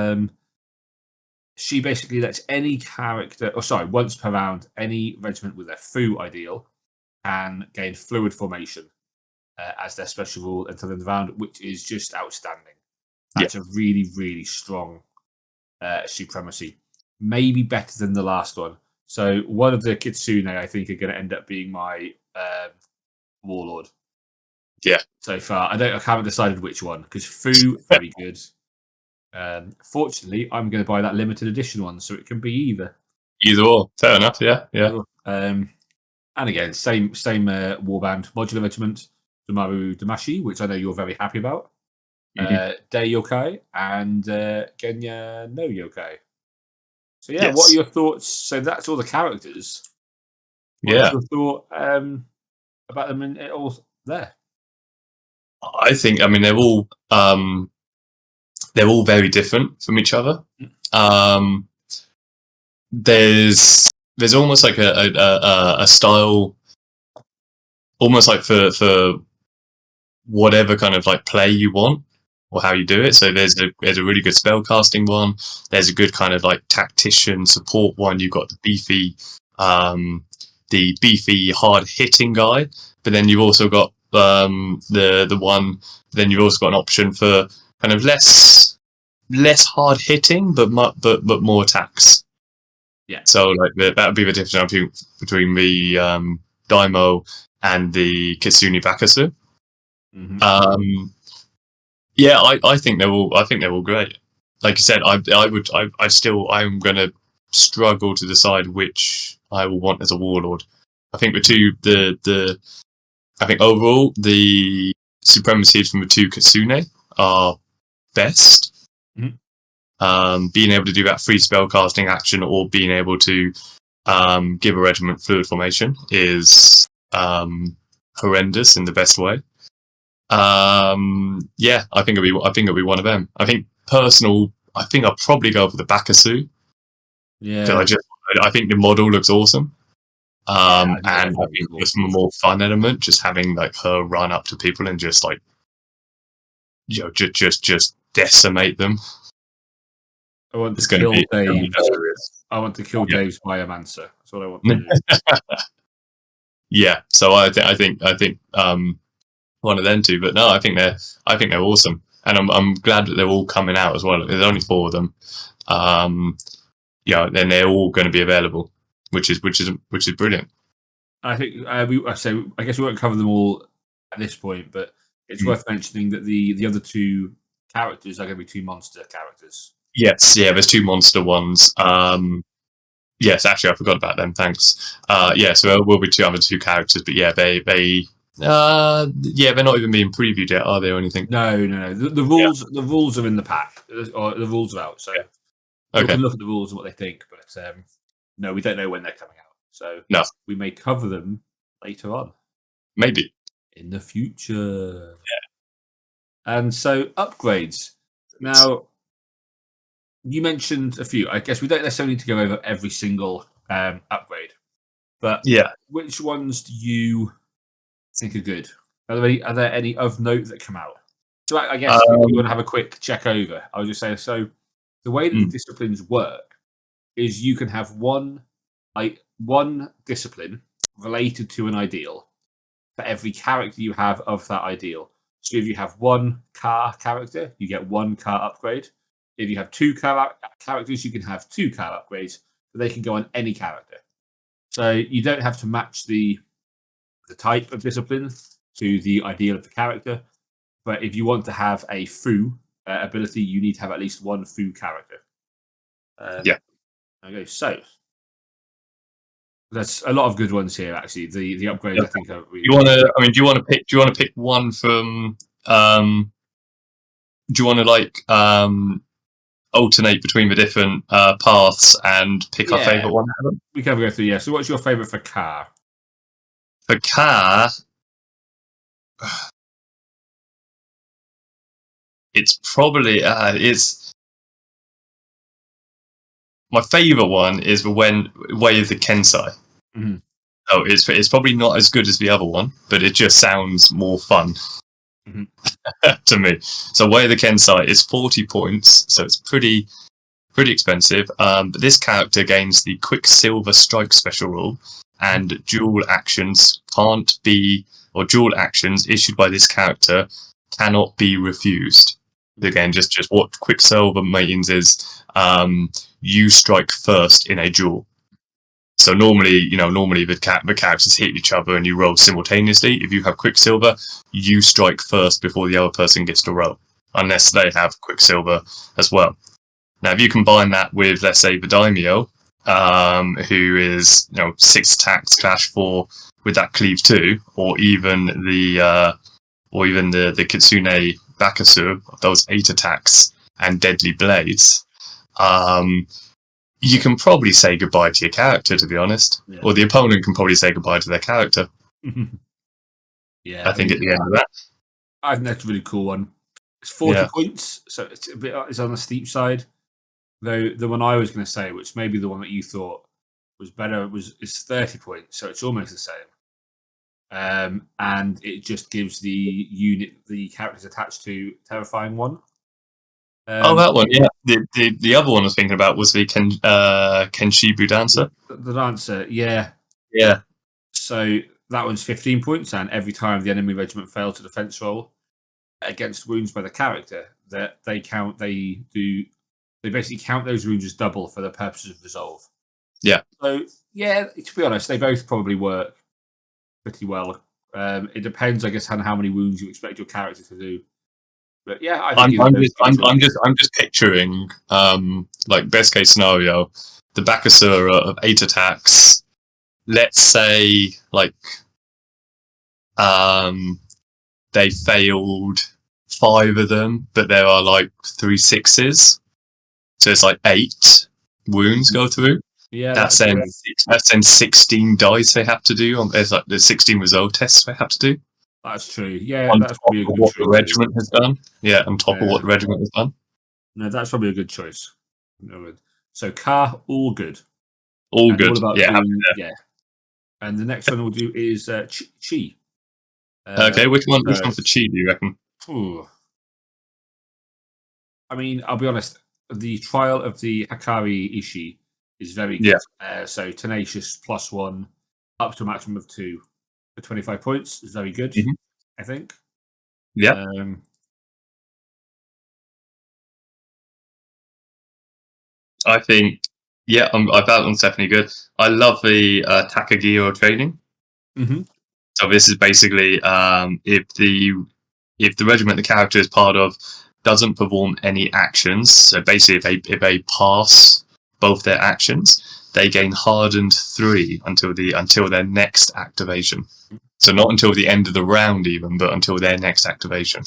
she basically lets any character, once per round, any regiment with their Fu ideal can gain fluid formation as their special rule until the end of the round, which is just outstanding. That's a really, really strong supremacy. Maybe better than the last one. So one of the Kitsune, I think, are going to end up being my warlord. Yeah. So far, I haven't decided which one because Fu very good. Fortunately, I'm going to buy that limited edition one, so it can be either. Either or, fair enough. Yeah. And again, same warband, modular regiment, Damaru Damashi, which I know you're very happy about. Dei Yokai and Genya no Yokai. So what are your thoughts? So that's all the characters. What's your thought about them in all there? I think, I mean, they're all very different from each other. There's almost like a style, almost like for whatever kind of like play you want or how you do it. So there's a really good spell casting one. There's a good kind of like tactician support one. You've got the beefy hard hitting guy, but then you've also got the one. Then you've also got an option for kind of less hard hitting, but more attacks. Yeah. So like that would be the difference between the Daimo and the Kitsune Bakasu. Yeah, I think they're all great. Like you said, I'm going to struggle to decide which I will want as a warlord. I think I think overall the supremacies from the 2 Kitsune are best. Being able to do that free spell casting action or being able to give a regiment fluid formation is horrendous in the best way. I think it'll be one of them. I think I'll probably go for the Bakasu. Yeah. I think the model looks awesome. And I think just from a more fun element, just having like her run up to people and just like just decimate them. I want to kill Dave. I want to kill Dave's biomancer. That's what I want to do. Yeah, so I think one of them two, but no, I think they're awesome, and I'm glad that they're all coming out as well. There's only 4 of them, then they're all going to be available, which is brilliant. I think I guess we won't cover them all at this point, but it's worth mentioning that the other 2 characters are going to be 2 monster characters. Yes, there's 2 monster ones. Yes, actually, I forgot about them. Thanks. So there will be 2 other 2 characters, but they're not even being previewed yet, are they, or anything? No. The rules are in the pack, or the rules are out. So you can look at the rules and what they think, but no, we don't know when they're coming out. So we may cover them later on, maybe in the future. Yeah. And so upgrades. Now, you mentioned a few. I guess we don't necessarily need to go over every single upgrade, but which ones do you think are good? Are there any of note that come out? So I guess we want to have a quick check over. I was just saying. So the way that the disciplines work is you can have one discipline related to an ideal for every character you have of that ideal. So if you have one car character, you get one car upgrade. If you have two characters, you can have two car upgrades, but they can go on any character. So you don't have to match the type of discipline to the ideal of the character. But if you want to have a foo ability, you need to have at least one foo character. Yeah. Okay, so there's a lot of good ones here. Actually, the upgrades I think are really. You want to? I mean, do you want to pick? Do you want to pick one from? Do you want to like alternate between the different paths and pick our favorite one? We can go through. Yeah. So, what's your favorite for car? For car, it's probably it's my favorite one is the way of the Kensai. Mm-hmm. Oh, it's probably not as good as the other one, but it just sounds more fun to me. So way of the Kensai is 40 points, so it's pretty expensive. But this character gains the Quicksilver Strike special rule, and dual actions issued by this character cannot be refused. Again, just what Quicksilver means is you strike first in a duel. So normally the characters hit each other and you roll simultaneously. If you have Quicksilver, you strike first before the other person gets to roll, unless they have Quicksilver as well. Now, if you combine that with, let's say, the Daimyo, who is 6 attacks /4 with that cleave 2, or even the Kitsune Bakasur, those 8 attacks and deadly blades, you can probably say goodbye to your character, to be honest. Yeah. Or the opponent can probably say goodbye to their character. Yeah, I think at the end of that. I think that's a really cool one. It's 40 points, so it's on the steep side. Though the one I was going to say, which may be the one that you thought was better, is 30 points, so it's almost the same. And it just gives the characters attached to Terrifying One. That one, yeah. The other one I was thinking about was the Kenshibu Dancer. The Dancer, yeah. Yeah. So that one's 15 points, and every time the enemy regiment fails a defense roll against wounds by the character, that they basically count those wounds as double for the purposes of resolve. Yeah. So yeah, to be honest, they both probably work pretty well. It depends, I guess, on how many wounds you expect your character to do. But yeah, I think I'm just picturing like best case scenario, the Bakasura of 8 attacks. Let's say like they failed 5 of them, but there are like 3 6s, so it's like 8 wounds go through. Yeah, that's then 16 dice they have to do. There's like the 16 resolve tests they have to do. That's true. Yeah, on that's probably probably a good what choice. The regiment has done. Yeah, on top of what the regiment has done. No, that's probably a good choice. So car, all good. All good. All about yeah. And the next one we'll do is Chi. Okay, which one for Chi do you reckon? I mean, I'll be honest. The trial of the Hakari Ishii is very good. Yeah. So tenacious +1 up to a maximum of 2 for 25 points is very good. I think. Yeah. I think. Yeah, that one's definitely good. I love the Takagiro training. So this is basically if the regiment the character is part of doesn't perform any actions, so basically if they pass both their actions, they gain hardened 3 until their next activation. So not until the end of the round even, but until their next activation.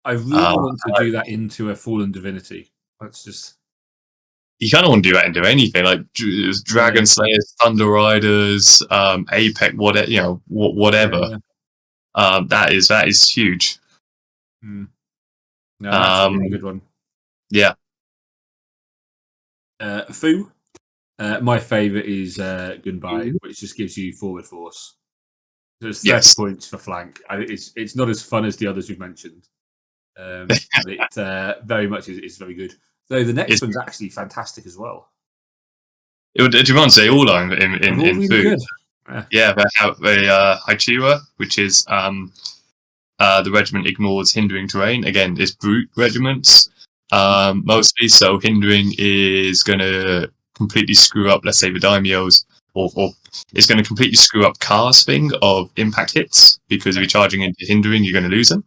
I really want to do that into a Fallen Divinity. That's just... You kind of want to do that into anything, like Dragon Slayers, Thunder Riders, Apex, whatever. Yeah. That is huge. No, that's a really good one. Yeah. Fu. My favourite is Gunbai, which just gives you forward force. So it's 30 points for flank. It's not as fun as the others we've mentioned. But it very much is very good. Though the next one's actually fantastic as well. Do you want to say all are in really Fu? Good. Yeah, they have the Haichiwa, which is The regiment ignores hindering terrain. Again, it's brute regiments mostly, so hindering is going to completely screw up, let's say, the daimyos, or it's going to completely screw up Car's thing of impact hits, because if you're charging into hindering, you're going to lose them.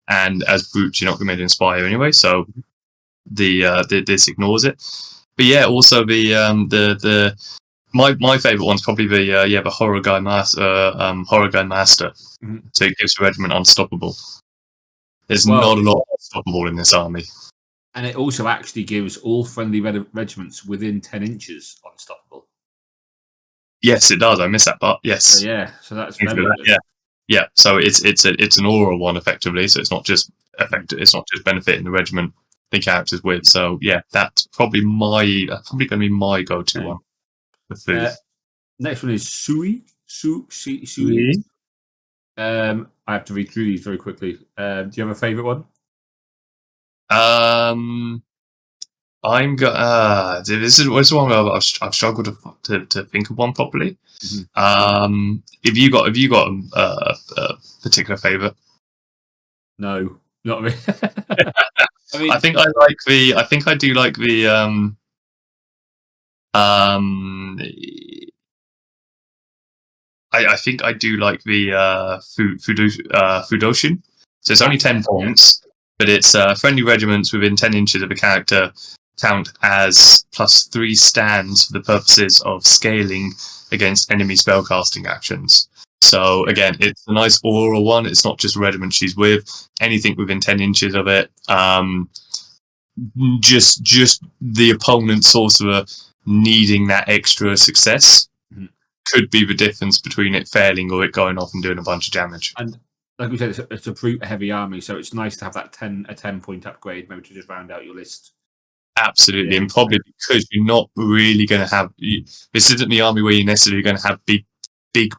And as brutes, you're not going to inspire anyway, so this ignores it. But yeah, also the my favorite one's probably the horror guy master. Mhm. So it gives the regiment unstoppable. There's Well- not a lot unstoppable in this army. And it also actually gives all friendly regiments within 10 inches unstoppable. Yes, it does. I missed that part. Yes. So yeah, so that's Thanks very for that. good. Yeah. So it's an aura one effectively. So it's not just It's not just benefiting the regiment the characters with. So yeah, that's probably going to be my go-to Okay. one for food. Next one is Sui. Sui. Really? I have to read through these very quickly. Do you have a favorite one? This is one where I've struggled to think of one properly. Mhm. Have you got a particular favorite? No, not really. I mean, I think I do like the I think I do like the Fudoshin. So it's only 10 points, but it's friendly regiments within 10 inches of a character count as +3 stands for the purposes of scaling against enemy spellcasting actions. So again, it's a nice aura one. It's not just regiment she's with. Anything within 10 inches of it. Just the opponent sorcerer needing that extra success could be the difference between it failing or it going off and doing a bunch of damage. And like we said, it's a brute heavy army, so it's nice to have that 10-point upgrade, maybe to just round out your list. Absolutely, and probably because you're not really going to have this isn't the army where you're necessarily going to have big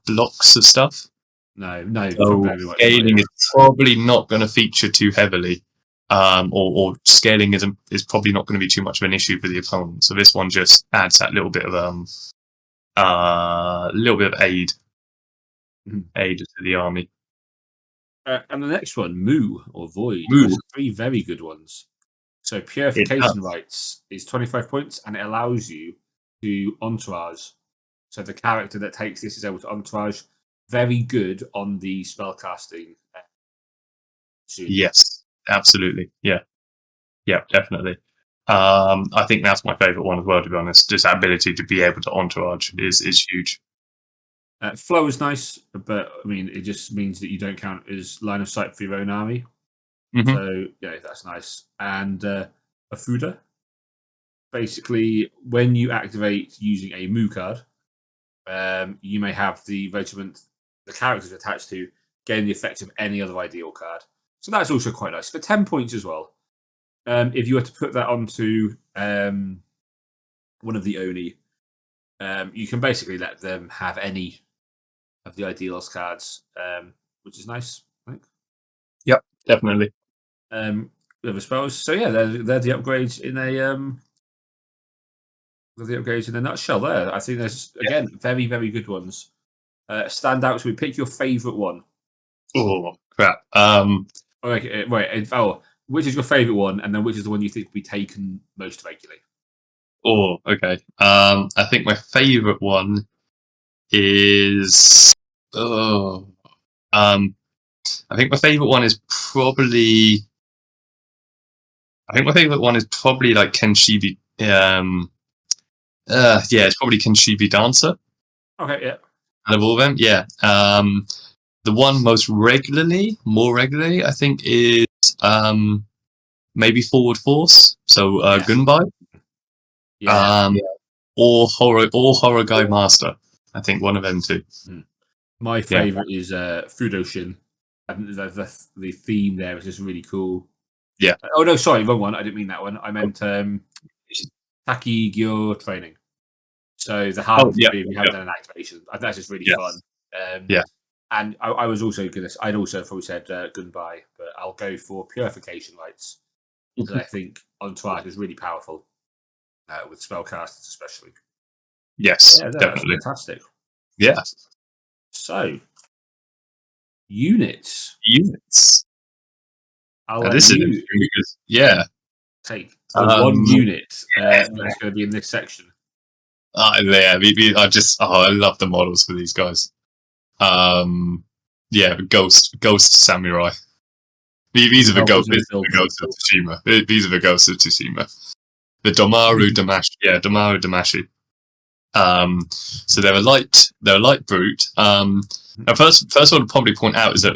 blocks of stuff. No. So scaling is probably not going to feature too heavily, or scaling is probably not going to be too much of an issue for the opponent. So this one just adds that little bit of aid to the army. And the next one, Moo or Void. Moo. There's 3 very good ones. So Purification Rites is 25 points, and it allows you to entourage. So the character that takes this is able to entourage. Very good on the spellcasting. Yes, absolutely. Yeah, definitely. I think that's my favourite one as well, to be honest. Just that ability to be able to entourage is huge. Flow is nice, but I mean, it just means that you don't count as line of sight for your own army. Mm-hmm. So yeah, that's nice. And a Fuda. Basically, when you activate using a Moo card, you may have the regiment, the characters attached to, gain the effect of any other ideal card. So that's also quite nice for 10 points as well. If you were to put that onto one of the Oni, you can basically let them have any of the ideals cards, which is nice, I think. Yep, definitely. With the spells. So yeah, they're the upgrades in a nutshell. There, I think there's again very very good ones. Standouts. We pick your favorite one. Oh crap! Okay, right. Which is your favorite one, and then which is the one you think will be taken most regularly? Oh, okay. I think my favorite one is. I think my favorite one is probably. Like Kenshibi. It's probably Kenshibi Dancer. Okay, yeah. Out of all of them, yeah. The one more regularly, I think, is maybe Forward Force. So Gunbai. Yeah. Or Horror Guy Master. I think one of them too. My favorite is Fudoshin. I think the theme there is just really cool. Yeah. Oh no, sorry, wrong one. I didn't mean that one. I meant Taki Gyo training. So the hard if you haven't done an activation. That's just really fun. And I was also I'd also probably said Gunbai, but I'll go for Purification Rites. Because I think Entourage is really powerful with spellcasters, especially. Yes, definitely. That's fantastic. Yeah. So Units. Units. I'll Now, let this is you interesting because take the one unit that's going to be in this section. I love the models for these guys. Ghost Samurai. These are the Ghost of Tsushima. These are the Ghosts of Tsushima. The Domaru Damashi. So they're a light brute. Now first one to probably point out is that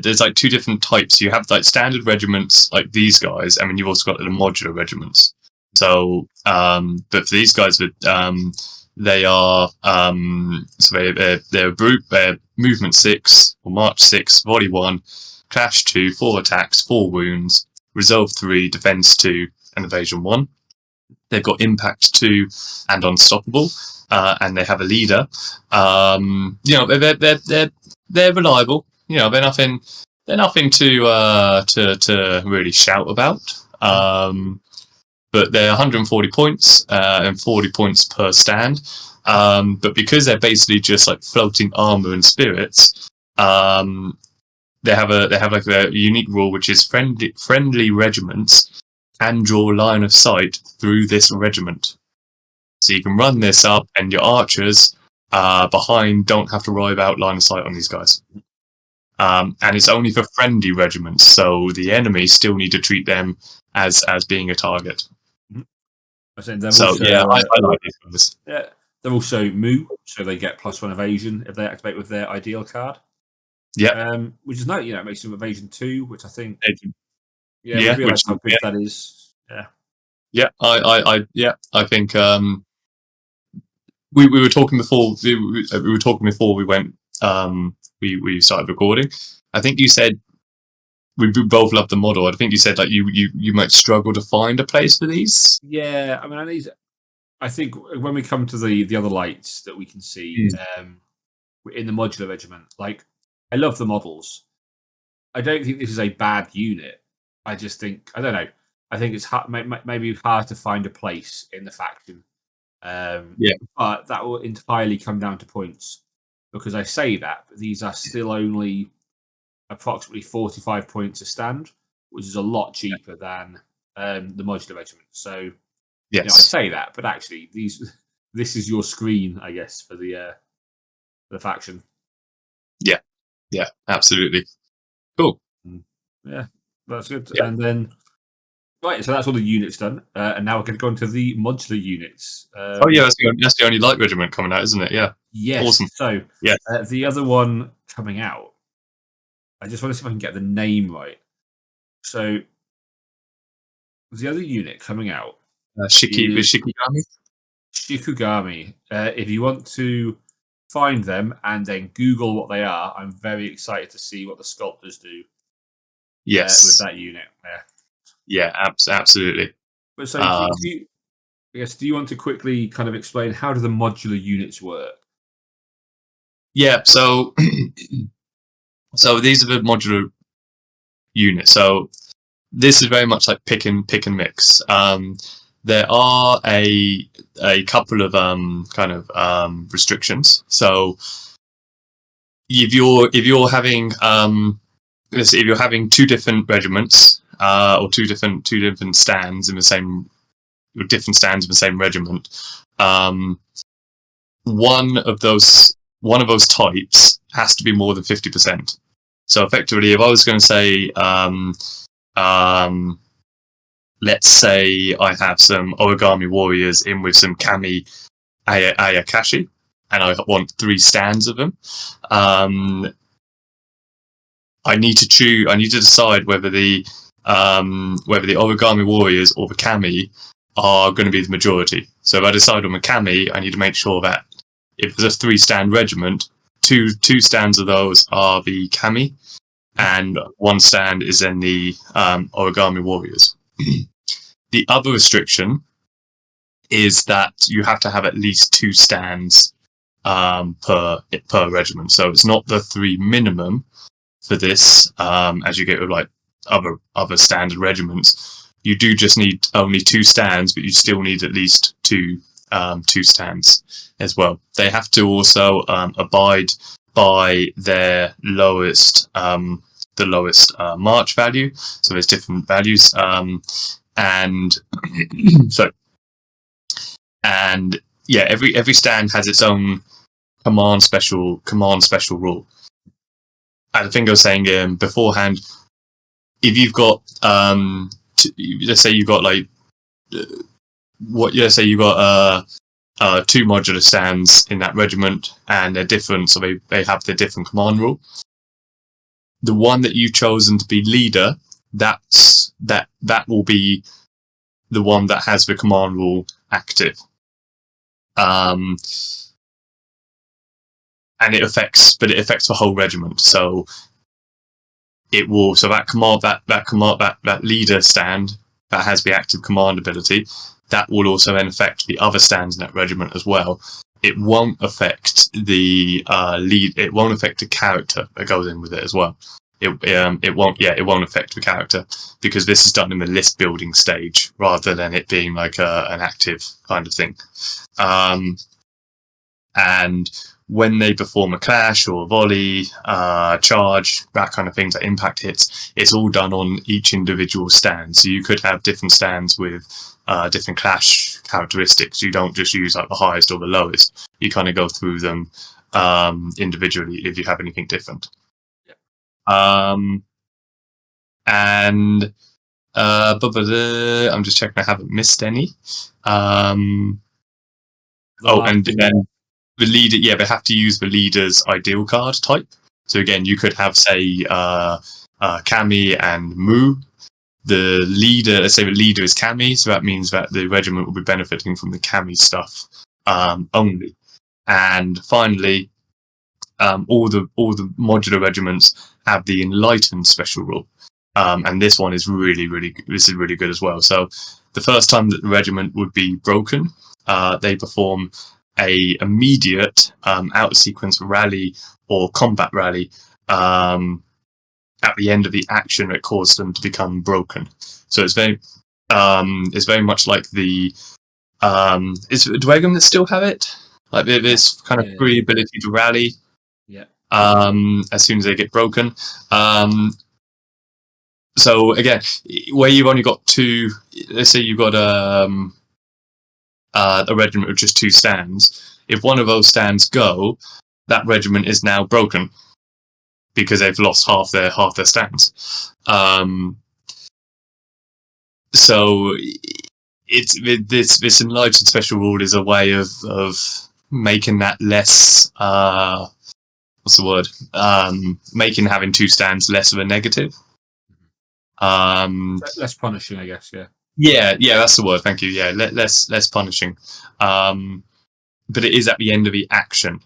there's like two different types. You have like standard regiments like these guys, and then you've also got the modular regiments. So, but for these guys, they are they're a brute. They're movement 6 or march 6, body 1, clash 2, 4 attacks, 4 wounds, resolve 3, defense 2, and evasion 1. They've got impact 2 and unstoppable, and they have a leader. They're reliable. They're nothing to really shout about. But they're 140 points and 40 points per stand. But because they're basically just like floating armor and spirits, they have like a unique rule, which is friendly regiments can draw line of sight through this regiment. So you can run this up, and your archers behind don't have to worry about line of sight on these guys. And it's only for friendly regiments, so the enemy still need to treat them as being a target. I like these guys. Yeah, they're also Mu, so they get +1 evasion if they activate with their ideal card. Yeah, which is nice. It makes them evasion 2, which I think. We realise how good that is. Yeah, I think we were talking before. We were talking before we went. We started recording. I think you said we both love the model. I think you said like you might struggle to find a place for these. Yeah, I mean, I think when we come to the other lights that we can see in the modular regiment, like I love the models. I don't think this is a bad unit. I just think I don't know. I think it's maybe hard to find a place in the faction. But that will entirely come down to points, because I say that, but these are still only approximately 45 points a stand, which is a lot cheaper than the modular regiment. So, I say that, but actually, this is your screen, I guess, for the faction. Yeah, absolutely. Cool. Yeah, that's good. Yeah. And then, right, so that's all the units done, and now we're going to go into the modular units. That's the only light regiment coming out, isn't it? Yeah. Yes. Awesome. So, the other one coming out, I just want to see if I can get the name right. So, the other unit coming out, Shikigami. Shikigami. If you want to find them and then Google what they are, I'm very excited to see what the sculptors do. Yes, with that unit. Absolutely. But so, do you want to quickly kind of explain how do the modular units work? Yeah. So, so these are the modular units. So this is very much like pick and mix. There are a couple of restrictions. So if you're having if you're having two different regiments or two different stands in the same regiment, one of those types has to be more than 50%. So effectively, if I was going to say, let's say I have some origami warriors in with some kami ayakashi, and I want 3 stands of them. I need to decide whether the origami warriors or the kami are going to be the majority. So if I decide on the kami, I need to make sure that if there's a 3-stand regiment, two stands of those are the kami, and 1 stand is then the origami warriors. The other restriction is that you have to have at least 2 stands per regiment. So it's not the 3 minimum for this, as you get with like other standard regiments. You do just need only 2 stands, but you still need at least 2 stands as well. They have to also abide by their lowest march value. So there's different values, and so and yeah, every stand has its own command special rule. And I think I was saying beforehand, if you've got let's say you've got like let's say you've got two modular stands in that regiment, and they're different, so they have the different command rule. The one that you've chosen to be leader, that will be the one that has the command rule active. And it affects the whole regiment. So it will, so that leader stand that has the active command ability, that will also then affect the other stands in that regiment as well. It won't affect the it won't affect the character that goes in with it as well. It won't affect the character, because this is done in the list building stage rather than it being like an active kind of thing. And when they perform a clash or a volley, charge, that kind of thing, that impact hits, it's all done on each individual stand. So you could have different stands with different clash characteristics. You don't just use like the highest or the lowest. You kind of go through them individually if you have anything different. And I'm just checking I haven't missed any. And then the leader, they have to use the leader's ideal card type. So again, you could have, say, Kami and Mu. The leader, let's say the leader is Kami, so that means that the regiment will be benefiting from the Kami stuff only. And finally, all the modular regiments have the Enlightened special rule, and this one is really good as well. So the first time that the regiment would be broken, they perform a immediate out of sequence rally or combat rally at the end of the action that caused them to become broken. So it's very much like the is Dwagam that still have it, like this kind of free ability to rally as soon as they get broken. So again, where you've only got two, let's say you've got a regiment with just two stands, if one of those stands go, that regiment is now broken because they've lost half their stands. So it's this Enlightened special rule is a way of making that less what's the word? Making having two stands less of a negative. Less punishing, I guess. Yeah, that's the word. Thank you. Yeah, less punishing. But it is at the end of the action.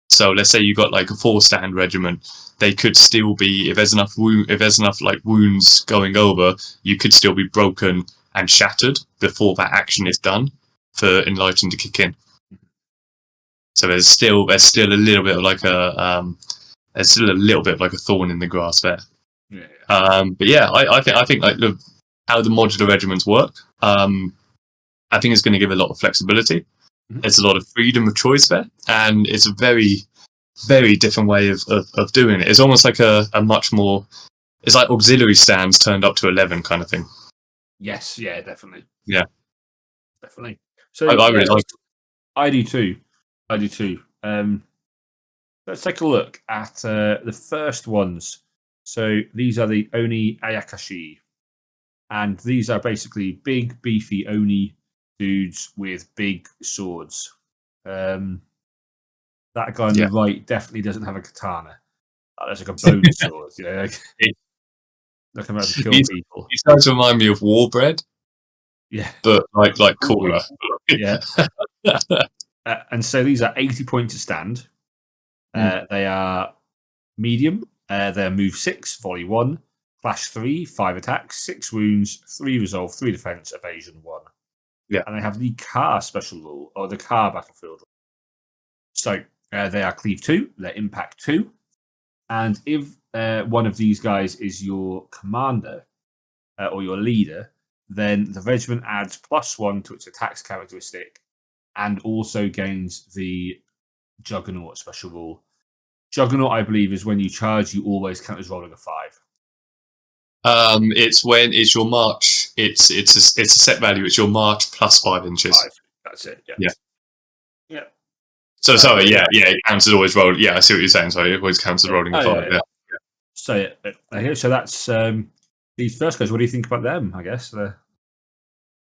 So let's say you got like a 4-stand regiment, they could still be, if there's enough like wounds going over, you could still be broken and shattered before that action is done for Enlightened to kick in. So there's still a little bit of like a thorn in the grass there. But yeah, I think like how the modular regiments work, I think it's going to give a lot of flexibility. There's a lot of freedom of choice there, and it's a very, very different way of doing it. It's almost like a much more, it's like auxiliary stands turned up to 11 kind of thing. Yes, yeah, definitely. Yeah, definitely. So I really like it. I do too. Let's take a look at the first ones. So these are the Oni Ayakashi, and these are basically big, beefy Oni dudes with big swords. That guy on the right definitely doesn't have a katana. That's like a bone sword. Looking about to kill people. He starts to remind me of Warbread. Yeah, but like cooler. Yeah. And so these are 80 points to stand. They are medium. They're move 6, volley 1, clash 3, 5 attacks, 6 wounds, 3 resolve, 3 defense, evasion 1. Yeah. And they have the car special rule, or the car battlefield rule. So they are cleave 2, they're impact 2. And if one of these guys is your commander or your leader, then the regiment adds +1 to its attacks characteristic and also gains the Juggernaut special rule Juggernaut, I believe, is when you charge, you always count as rolling a 5. It's when it's your march. It's a set value. It's your march plus 5 inches. 5. That's it. Yeah. Yeah. Yeah. So sorry, yeah, it counts as always roll. Yeah, I see what you're saying. Sorry, it always counts as rolling a 5. Yeah. So that's these first guys. What do you think about them? I guess.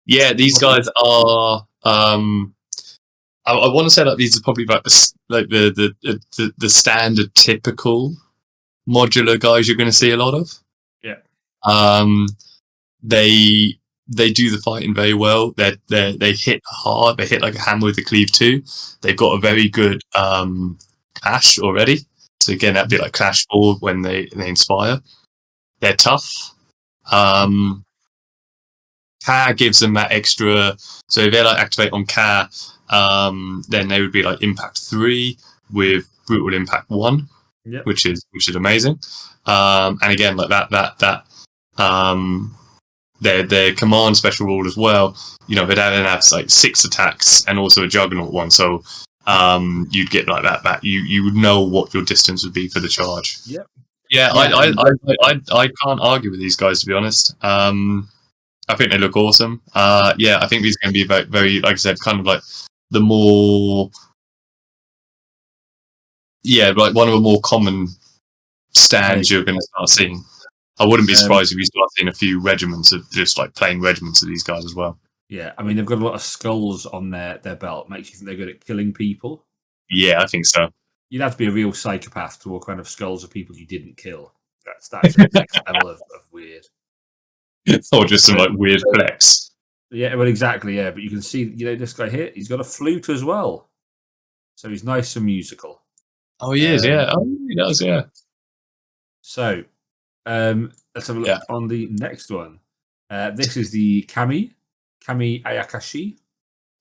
Yeah, these guys are. I want to say that these are probably like the standard typical modular guys you're going to see a lot of. Yeah. They do the fighting very well. They hit hard. They hit like a hammer with a cleave too. They've got a very good clash already. So again, that'd be like clash 4 when they inspire. They're tough. Ka gives them that extra. So if they like activate on Ka, then they would be like impact 3 with brutal impact 1, which is amazing. And again, like that their command special rule as well. You know, it has like 6 attacks and also a juggernaut one. So you'd get like that. You would know what your distance would be for the charge. Yeah, I can't argue with these guys, to be honest. I think they look awesome. Yeah, I think these are going to be very, very, like I said, kind of like the more, like one of the more common stands you're going to start seeing. I wouldn't be surprised if you start seeing a few regiments of just like plain regiments of these guys as well. Yeah, I mean, they've got a lot of skulls on their belt. Makes you think they're good at killing people. Yeah, I think so. You'd have to be a real psychopath to walk around with skulls of people you didn't kill. That's the next level of weird. Or just some like weird flex. Yeah, well, exactly. Yeah, but you can see, this guy here. He's got a flute as well, so he's nice and musical. Oh, he is. Yeah. Oh, he does. Yeah. So, let's have a look on the next one. This is the Kami Ayakashi.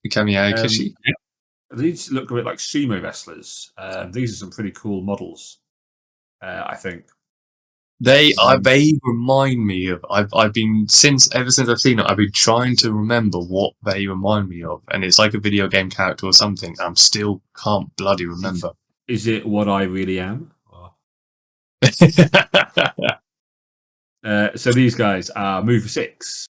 The Kami Ayakashi. These look a bit like sumo wrestlers. These are some pretty cool models, I think. They remind me of. I've been ever since I've seen it. I've been trying to remember what they remind me of, and it's like a video game character or something. I'm still can't bloody remember. Is it What I Really Am? So these guys are move 6,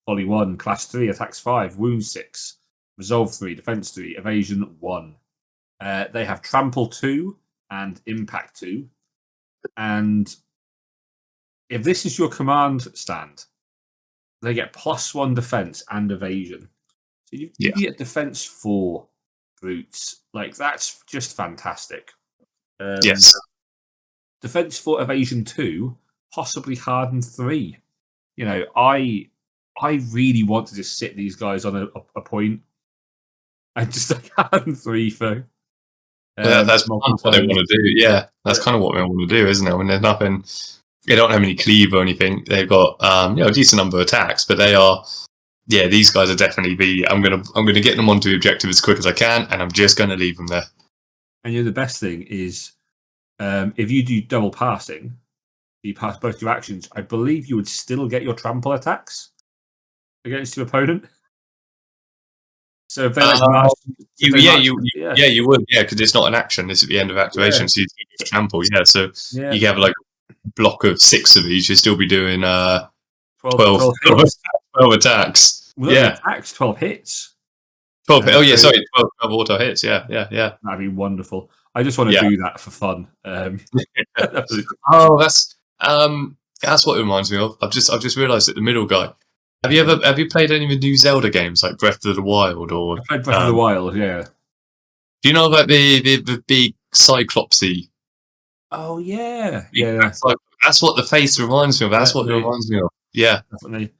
volley 1, clash 3, attacks 5, wound 6, resolve 3, defense 3, evasion 1. They have trample 2 and impact 2, and if this is your command stand, they get +1 defense and evasion. So you get defense 4 brutes. Like, that's just fantastic. Yes. Defense 4, evasion 2, possibly harden 3. I really want to just sit these guys on a point and just like harden 3 for. That's kind of what they want to do. Yeah, that's kind of what they want to do, isn't it? When there's nothing. They don't have any cleave or anything. They've got a decent number of attacks, but they are. Yeah, these guys are definitely I'm gonna get them onto the objective as quick as I can, and I'm just gonna leave them there. And the best thing is, if you do double passing, you pass both your actions. I believe you would still get your trample attacks against your opponent. So if they you would, because it's not an action. It's at the end of activation, so you trample. Yeah, so you have like a block of 6 of these. You'll still be doing 12 attacks. Well, attacks, 12 hits. 12. 12 auto hits. Yeah. That'd be wonderful. I just want to do that for fun. That's what it reminds me of. I've just realised that the middle guy. Have you played any of the new Zelda games like Breath of the Wild or? I played Breath of the Wild. Yeah. Do you know about the big Cyclopsy? Oh yeah. That's what the face reminds me of. That's what it reminds me of. Yeah, definitely.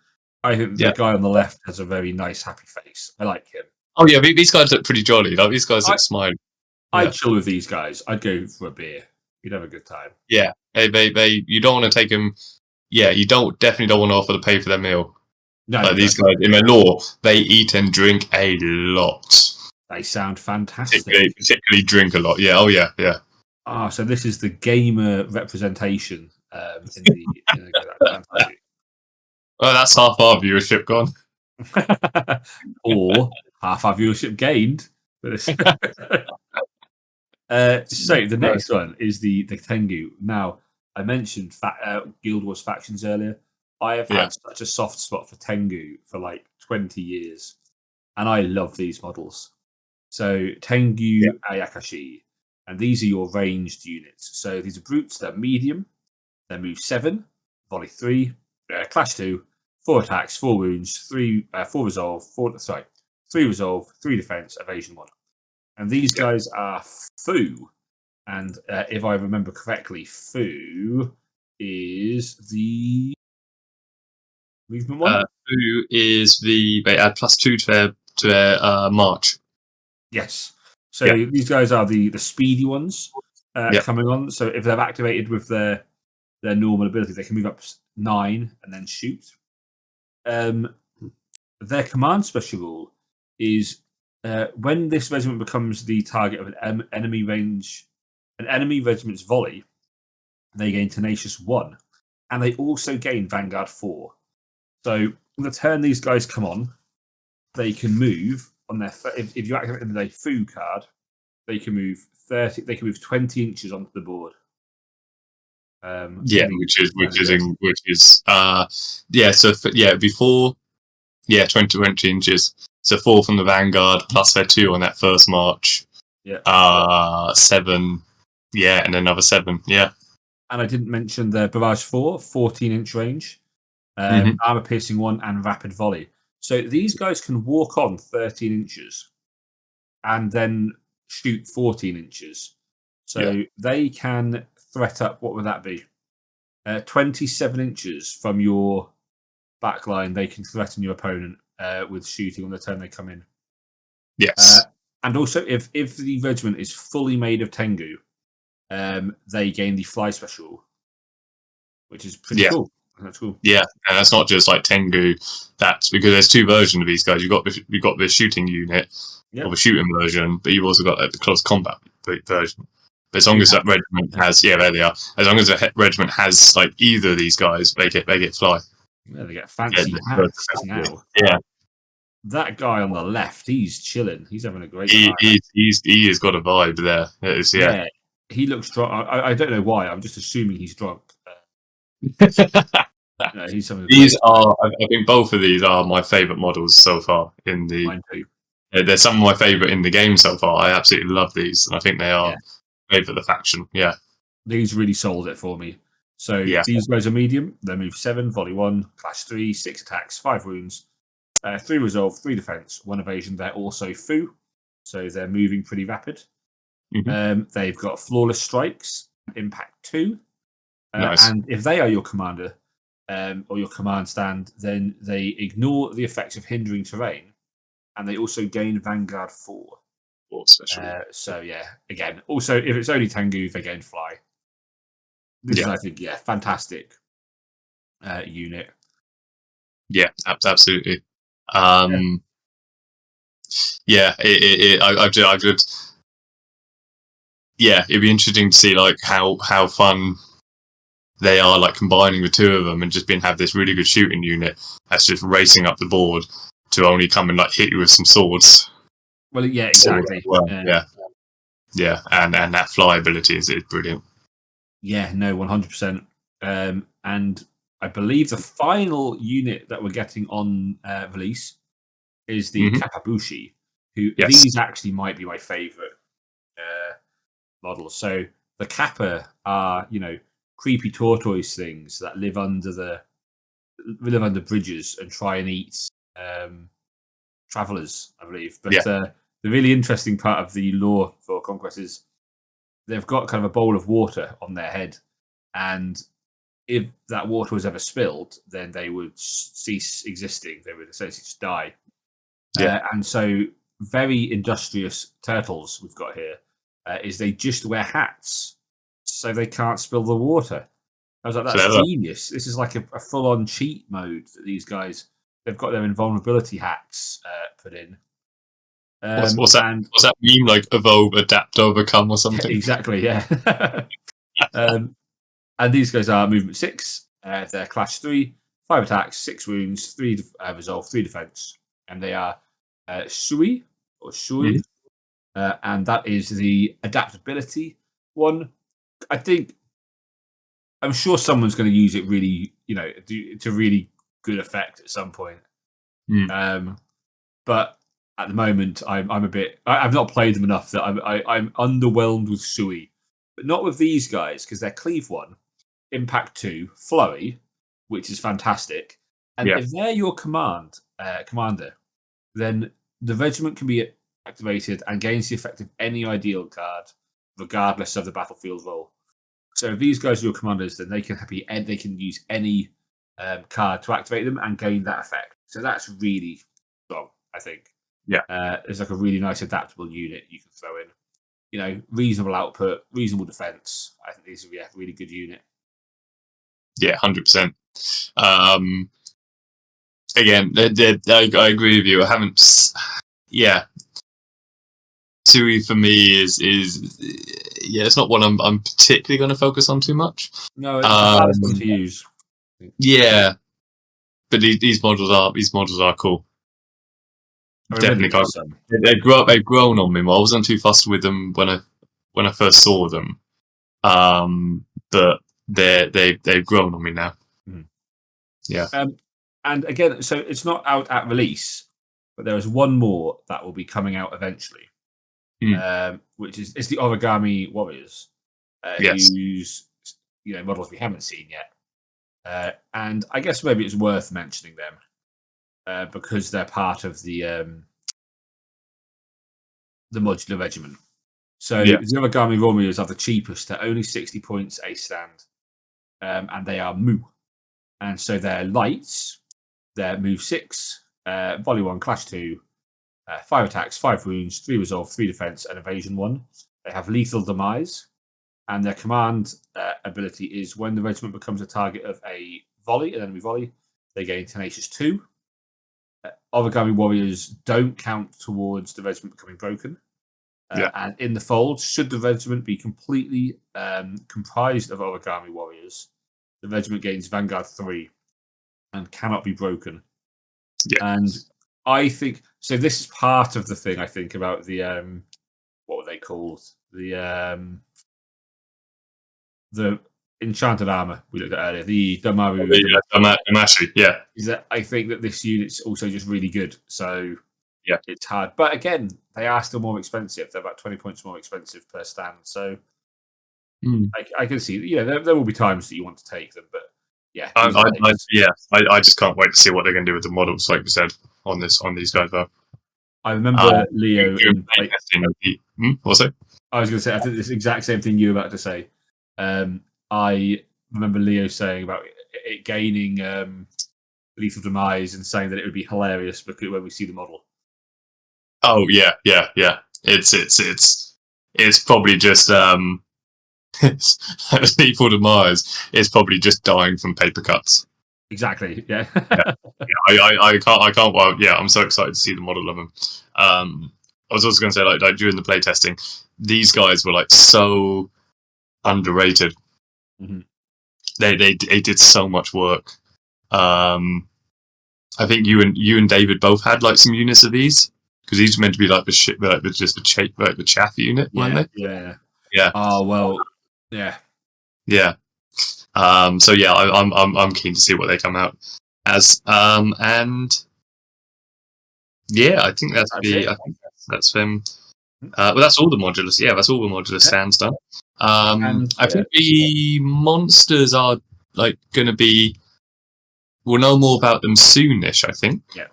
I think the guy on the left has a very nice, happy face. I like him. Oh yeah, these guys look pretty jolly. Like these guys look smiling. I'd chill with these guys. I'd go for a beer. You'd have a good time. Yeah, you don't want to take them. Yeah, definitely don't want to offer to pay for their meal. No, like these guys in their lore, they eat and drink a lot. They sound fantastic. Particularly drink a lot. Yeah. Oh yeah. So this is the gamer representation in the. Well, that's half our viewership gone. Or half our viewership gained. So the next one is the Tengu. Now, I mentioned Guild Wars factions earlier. I have had such a soft spot for Tengu for like 20 years, and I love these models. So Tengu Ayakashi, and these are your ranged units. So these are brutes. They're medium. They move 7, volley 3, clash 2, 4 attacks, 4 wounds, 4 resolve, 3 resolve, 3 defense, evasion 1. And these guys are Fu. And if I remember correctly, Fu is the movement one. Fu is they add +2 to their march. Yes. So these guys are the speedy ones coming on. So if they're activated with their normal ability, they can move up 9 and then shoot. Their command special rule is when this regiment becomes the target of an enemy regiment's volley, they gain Tenacious 1, and they also gain Vanguard 4. So on the turn these guys come on, they can move on their. If you activate their Fu card, they can move 30. They can move 20 inches onto the board. Which is before 20 inches. So 4 from the Vanguard plus their 2 on that first march. 7, and another 7. And I didn't mention the Barrage 4, 14-inch range, armor piercing 1, and rapid volley. So these guys can walk on 13 inches and then shoot 14 inches. So they can threat up, what would that be? 27 inches from your backline, they can threaten your opponent with shooting on the turn they come in. Yes. And also, if the regiment is fully made of Tengu, they gain the fly special, which is pretty cool. That's cool. Yeah, and that's not just like Tengu. That's because there's 2 versions of these guys. You've got the shooting unit or the shooting version, but you've also got the close combat version. But as long as that regiment has, there they are. As long as the regiment has like either of these guys, they get fly. Yeah, they get fancy hats now. Yeah. That guy on the left, he's chilling. He's having a great time. He has got a vibe there. Yeah, he looks drunk. I don't know why. I'm just assuming he's drunk. He's these are. I think both of these are my favourite models so far in the. Mine too. They're some of my favourite in the game so far. I absolutely love these, and I think they are favourite the faction. Yeah, these really sold it for me. So these guys are medium. They move 7, volley 1, clash 3, 6 attacks, 5 wounds, 3 resolve, 3 defense, 1 evasion. They're also Fu, so they're moving pretty rapid. They've got flawless strikes, impact 2. Nice. And if they are your commander or your command stand, then they ignore the effects of hindering terrain, and they also gain Vanguard 4. So again, also if it's only Tengu, they gain fly. This is, I think, fantastic unit. Yeah, absolutely. I could. Yeah, it'd be interesting to see like how fun they are, like combining the 2 of them and just have this really good shooting unit that's just racing up the board to only come and like hit you with some swords. Well, yeah, exactly. Yeah, and that fly ability is brilliant. Yeah, no, 100%. And I believe the final unit that we're getting on release is the Kappabushi, who these actually might be my favourite models. So the Kappa are, creepy tortoise things that live under bridges and try and eat travelers, I believe. But the really interesting part of the lore for Conquest is they've got kind of a bowl of water on their head, and if that water was ever spilled, then they would cease existing. They would essentially just die. And so very industrious turtles we've got here is they just wear hats so they can't spill the water. I was like, that's genius. This is like a full-on cheat mode that these guys, they've got their invulnerability hacks put in. What's that mean? Like evolve, adapt, overcome, or something? Exactly, yeah. And these guys are movement 6. They're clash 3, 5 attacks, 6 wounds, 3 resolve, 3 defense, and they are Shui or Shui. and that is the adaptability one. I'm sure someone's going to use it really, to really good effect at some point. But at the moment, I'm a bit. I've not played them enough that I'm underwhelmed with Sui, but not with these guys because they're Cleave 1, Impact 2, Flurry, which is fantastic. And if they're your commander, then the regiment can be activated and gains the effect of any ideal card, regardless of the battlefield role. So if these guys are your commanders, then they can use any card to activate them and gain that effect. So that's really strong, I think. Yeah. It's like a really nice adaptable unit you can throw in. Reasonable output, reasonable defense. I think these are really good unit. Yeah, 100%. Again, I agree with you. I haven't. Yeah, Sui for me is it's not one I'm particularly going to focus on too much. No, it's the hardest one to use. Yeah, but these models are cool. Definitely, they've grown on me. I wasn't too fussed with them when I first saw them, but they've grown on me now. Yeah. And again, so it's not out at release, but there is one more that will be coming out eventually, which is the Origami Warriors, whose models we haven't seen yet, and I guess maybe it's worth mentioning them because they're part of the modular regiment. So the Origami Warriors are the cheapest; they're only 60 points a stand, and they are Mu, and so they're lights. They're move 6, volley 1, clash 2, 5 attacks, 5 wounds, 3 resolve, 3 defense, and evasion 1. They have lethal demise, and their command ability is when the regiment becomes a target of an enemy volley, they gain tenacious 2. Origami warriors don't count towards the regiment becoming broken. And in the fold, should the regiment be completely comprised of Origami warriors, the regiment gains Vanguard 3. And cannot be broken. And I think so. This is part of the thing I think about the what were they called? The enchanted armor we looked at earlier. The Damaru. Damashi. Yeah. Is that I think that this unit's also just really good. So it's hard. But again, they are still more expensive. They're about 20 points more expensive per stand. So I can see. There will be times that you want to take them, but. Yeah, I just can't wait to see what they're going to do with the models, like you said, on these guys. Though I remember Leo. What's it? I was going to say I think this exact same thing you were about to say. I remember Leo saying about it gaining lethal demise and saying that it would be hilarious because when we see the model. Oh yeah. It's probably just lethal demise is probably just dying from paper cuts. Exactly. Yeah. I can't. Well, I'm so excited to see the model of them. I was also going to say like during the playtesting, these guys were like so underrated. Mm-hmm. They did so much work. I think you and David both had like some units of these because these were meant to be like the shit, like just the chaff unit, weren't they? Yeah. Oh well. Yeah. So I'm keen to see what they come out as. And I think that's them. Well, that's all the modulars. Yeah, that's all the modular stands done. I think the monsters are like going to be. We'll know more about them soonish. I think. Yeah.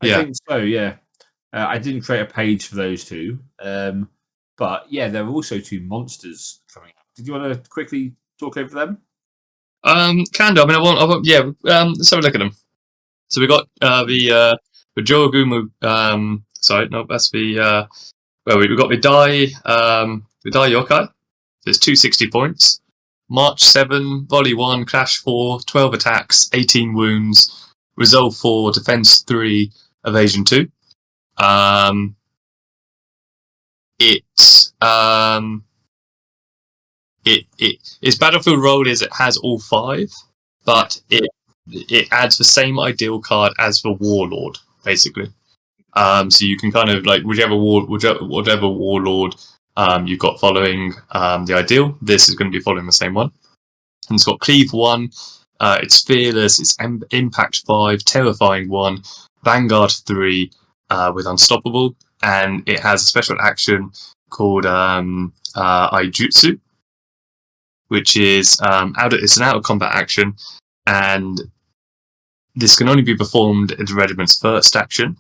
I think so. Yeah. I didn't create a page for those two. But there are also 2 monsters coming out. Did you want to quickly talk over them? Can do. I mean, I won't. Yeah. Let's have a look at them. So we got the Jogumu. Sorry, no, that's the. We got the Dai Yokai. There's 260 points. March 7, volley 1, clash 4, 12 attacks, 18 wounds, resolve 4, defense 3, evasion 2. Its battlefield role is it has all 5, but it adds the same ideal card as the Warlord, basically. So you can kind of like whatever warlord you've got following the ideal. This is going to be following the same one. And it's got Cleave 1. It's Fearless. It's Impact 5. Terrifying 1. Vanguard 3 with Unstoppable. And it has a special action called Aijutsu, which is it's an out of combat action, and this can only be performed in the regiment's first action.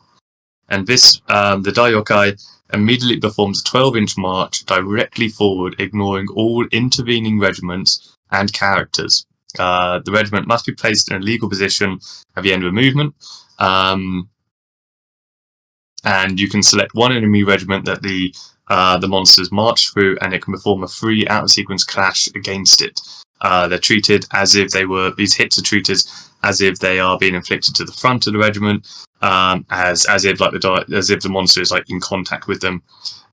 And this, the Daiokai immediately performs a 12-inch march directly forward, ignoring all intervening regiments and characters. The regiment must be placed in a legal position at the end of a movement. And you can select one enemy regiment that the monsters march through, and it can perform a free out-of-sequence clash against it. They're treated as if these hits are treated as if they are being inflicted to the front of the regiment, as if the monster is like in contact with them.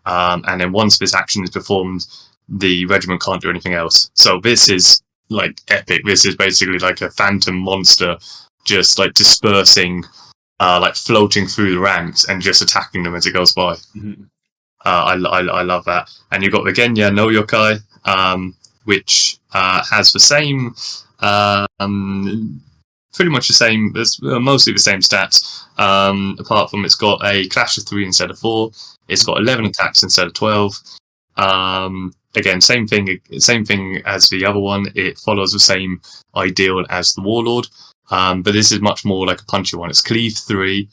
And then once this action is performed, the regiment can't do anything else. So this is like epic. This is basically like a phantom monster just like dispersing, like floating through the ranks and just attacking them as it goes by. Mm-hmm. I love that. And you've got the Genya no Yokai, which has the same, pretty much the same, mostly the same stats, apart from it's got a clash of 3 instead of 4. It's got 11 attacks instead of 12. Again, same thing as the other one. It follows the same ideal as the Warlord, but this is much more like a punchy one. It's Cleave 3.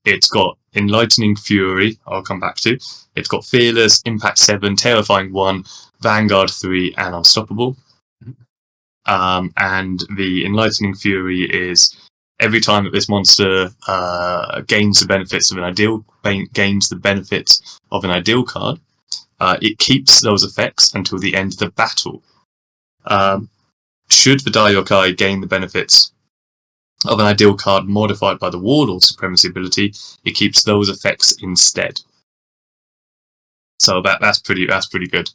It's got Enlightening Fury, I'll come back to. It's got Fearless, Impact 7, Terrifying 1, Vanguard 3, and Unstoppable. And the Enlightening Fury is every time that this monster gains the benefits of an ideal card, it keeps those effects until the end of the battle. Should the Daiokai gain the benefits of an ideal card modified by the Warlord Supremacy ability, it keeps those effects instead. So that's pretty good.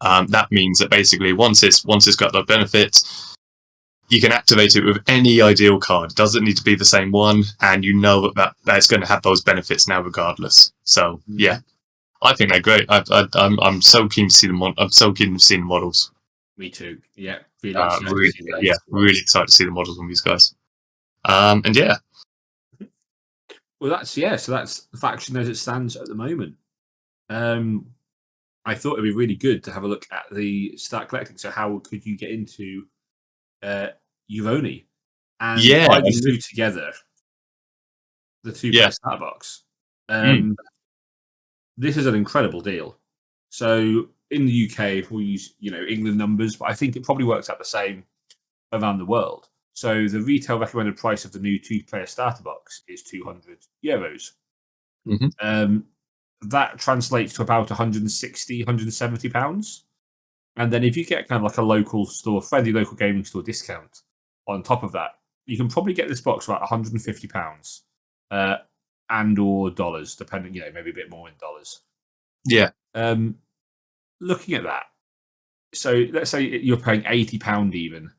That means that basically once it's got the benefits, you can activate it with any ideal card. It doesn't need to be the same one, and you know that it's going to have those benefits now regardless. So yeah, I think they're great. I'm so keen to see them. I'm so keen to see the models. Me too. Yeah, really excited to see the models on these guys. And yeah. Well, so that's the faction as it stands at the moment. I thought it'd be really good to have a look at the start collecting. So how could you get into Yoroni and buy these two together? The two-player starter box. This is an incredible deal. So in the UK, we use England numbers, but I think it probably works out the same around the world. So the retail recommended price of the new two-player starter box is €200. That translates to about £160, £170. And then if you get kind of like a local store, friendly local gaming store discount on top of that, you can probably get this box for about £150 and or dollars, depending, maybe a bit more in dollars. Yeah. Looking at that, so let's say you're paying £80 even,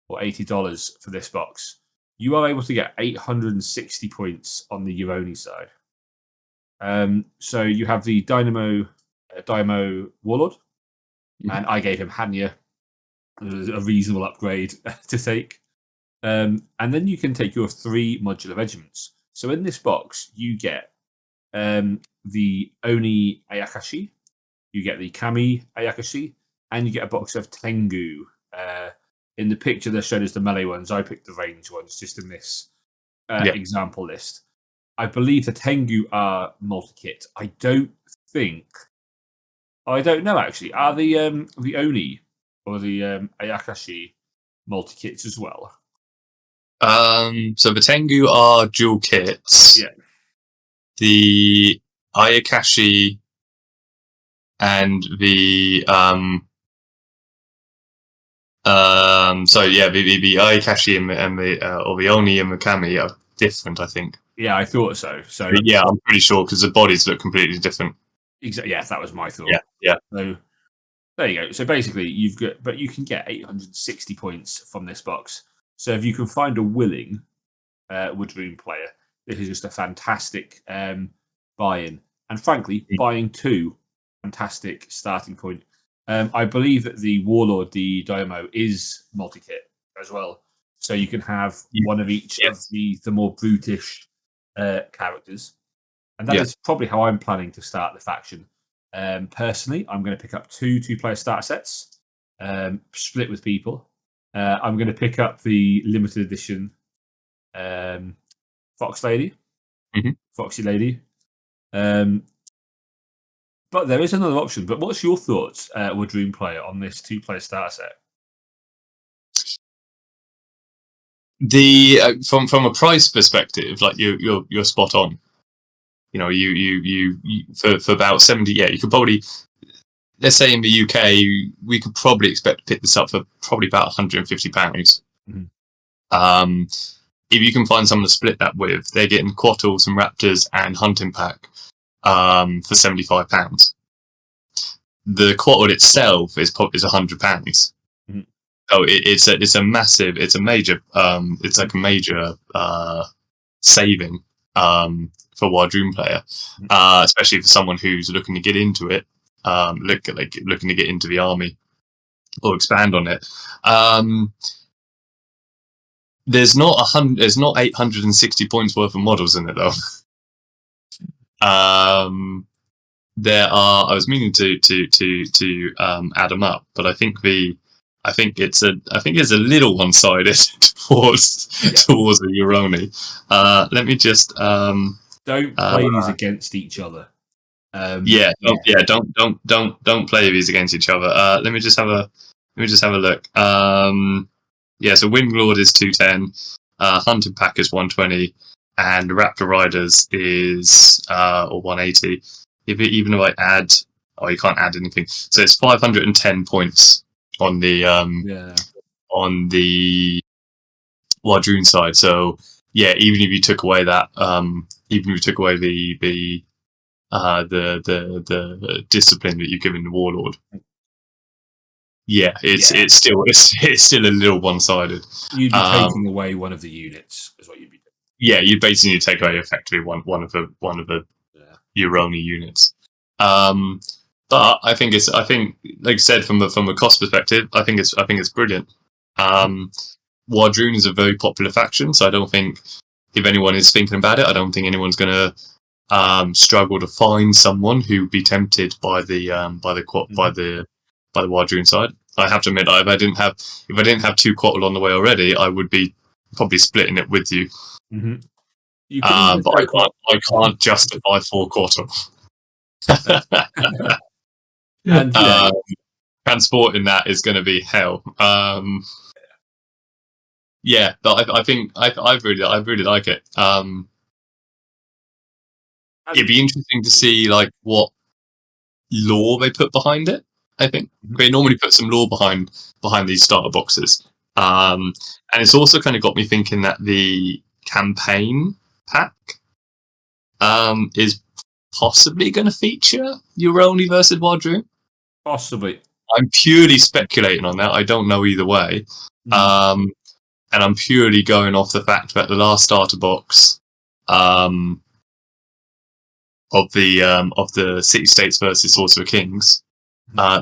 or $80 for this box. You are able to get 860 points on the Yoroni side. So you have the Daimo Warlord, and I gave him Hanya. It was a reasonable upgrade to take. And then you can take your 3 modular regiments. So in this box, you get the Oni Ayakashi, you get the Kami Ayakashi, and you get a box of Tengu. In the picture, they're shown as the melee ones. I picked the range ones just in this example list. I believe the Tengu are multi-kit. I don't know actually. Are the Oni or the Ayakashi multi-kits as well? So the Tengu are dual kits. Yeah. The Ayakashi and the the Ayakashi and the or the Oni and the Kami are different, I think. Yeah, I thought so. So yeah, I'm pretty sure because the bodies look completely different. Exactly. Yeah, that was my thought. Yeah. So there you go. So basically, you can get 860 points from this box. So if you can find a willing Woodroom player, this is just a fantastic buy-in, and frankly, buying 2, fantastic starting point. I believe that the Warlord, the Daimo, is multi-kit as well, so you can have one of each of the more brutish characters, and that is probably how I'm planning to start the faction. Personally, I'm going to pick up 2 2-player starter sets, split with people. I'm going to pick up the limited edition Fox Lady, Foxy Lady. But there is another option. But what's your thoughts, Woodroom player, on this 2-player starter set? From a price perspective, like you're spot on. You know, you for about 70. Yeah, you could probably, let's say in the UK, we could probably expect to pick this up for probably about £150. If you can find someone to split that with, they're getting Quattles and Raptors and Hunting Pack for £75. The Quattle itself is £100. So it's a massive, it's a major, it's like a major saving for a Wardroom player, especially for someone who's looking to get into it, looking to get into the army or expand on it. There's not 860 points worth of models in it though. There are. I was meaning to add them up, but I think it's a little one-sided towards the Yoroni. Let me just don't play these against each other. Don't play these against each other. Let me just have a look. So Windlord is 210, Hunting Pack is 120, and Raptor Riders is 180. Even if I add, you can't add anything. So it's 510 points on the Wardroon side. So yeah, even if you took away that, even if you took away the discipline that you're giving the Warlord, it's still a little one-sided. You'd be taking away one of the units, is what you'd be doing. Yeah, you basically need to take away effectively one of the Yoroni units. But I think like you said, from a cost perspective, I think it's brilliant. Wardroon is a very popular faction, so I don't think, if anyone is thinking about it, I don't think anyone's gonna struggle to find someone who'd be tempted by the Wardroon side. I have to admit, if I didn't have 2 Quattle on the way already, I would be probably splitting it with you. But I can't justify 4 Quattle. And transporting that is going to be hell. But I think I really like it. It'd be interesting to see like what lore they put behind it. I think they normally put some lore behind these starter boxes, and it's also kind of got me thinking that the campaign pack is possibly going to feature Yoroni versus Wardroon. Possibly. I'm purely speculating on that. I don't know either way. And I'm purely going off the fact that the last starter box of the City States versus Sorcerer Kings,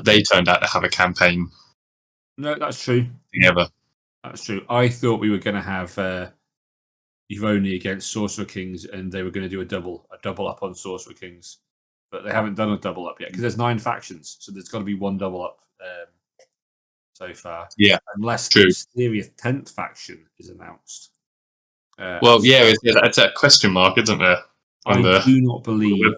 they turned out to have a campaign. No, that's true. Together. That's true. I thought we were going to have Yoroni against Sorcerer Kings, and they were going to do a double up on Sorcerer Kings, but they haven't done a double up yet because there's 9 factions, so there's got to be one double up so far. Yeah, unless the mysterious 10th faction is announced. It's that question mark, isn't there? I do not believe.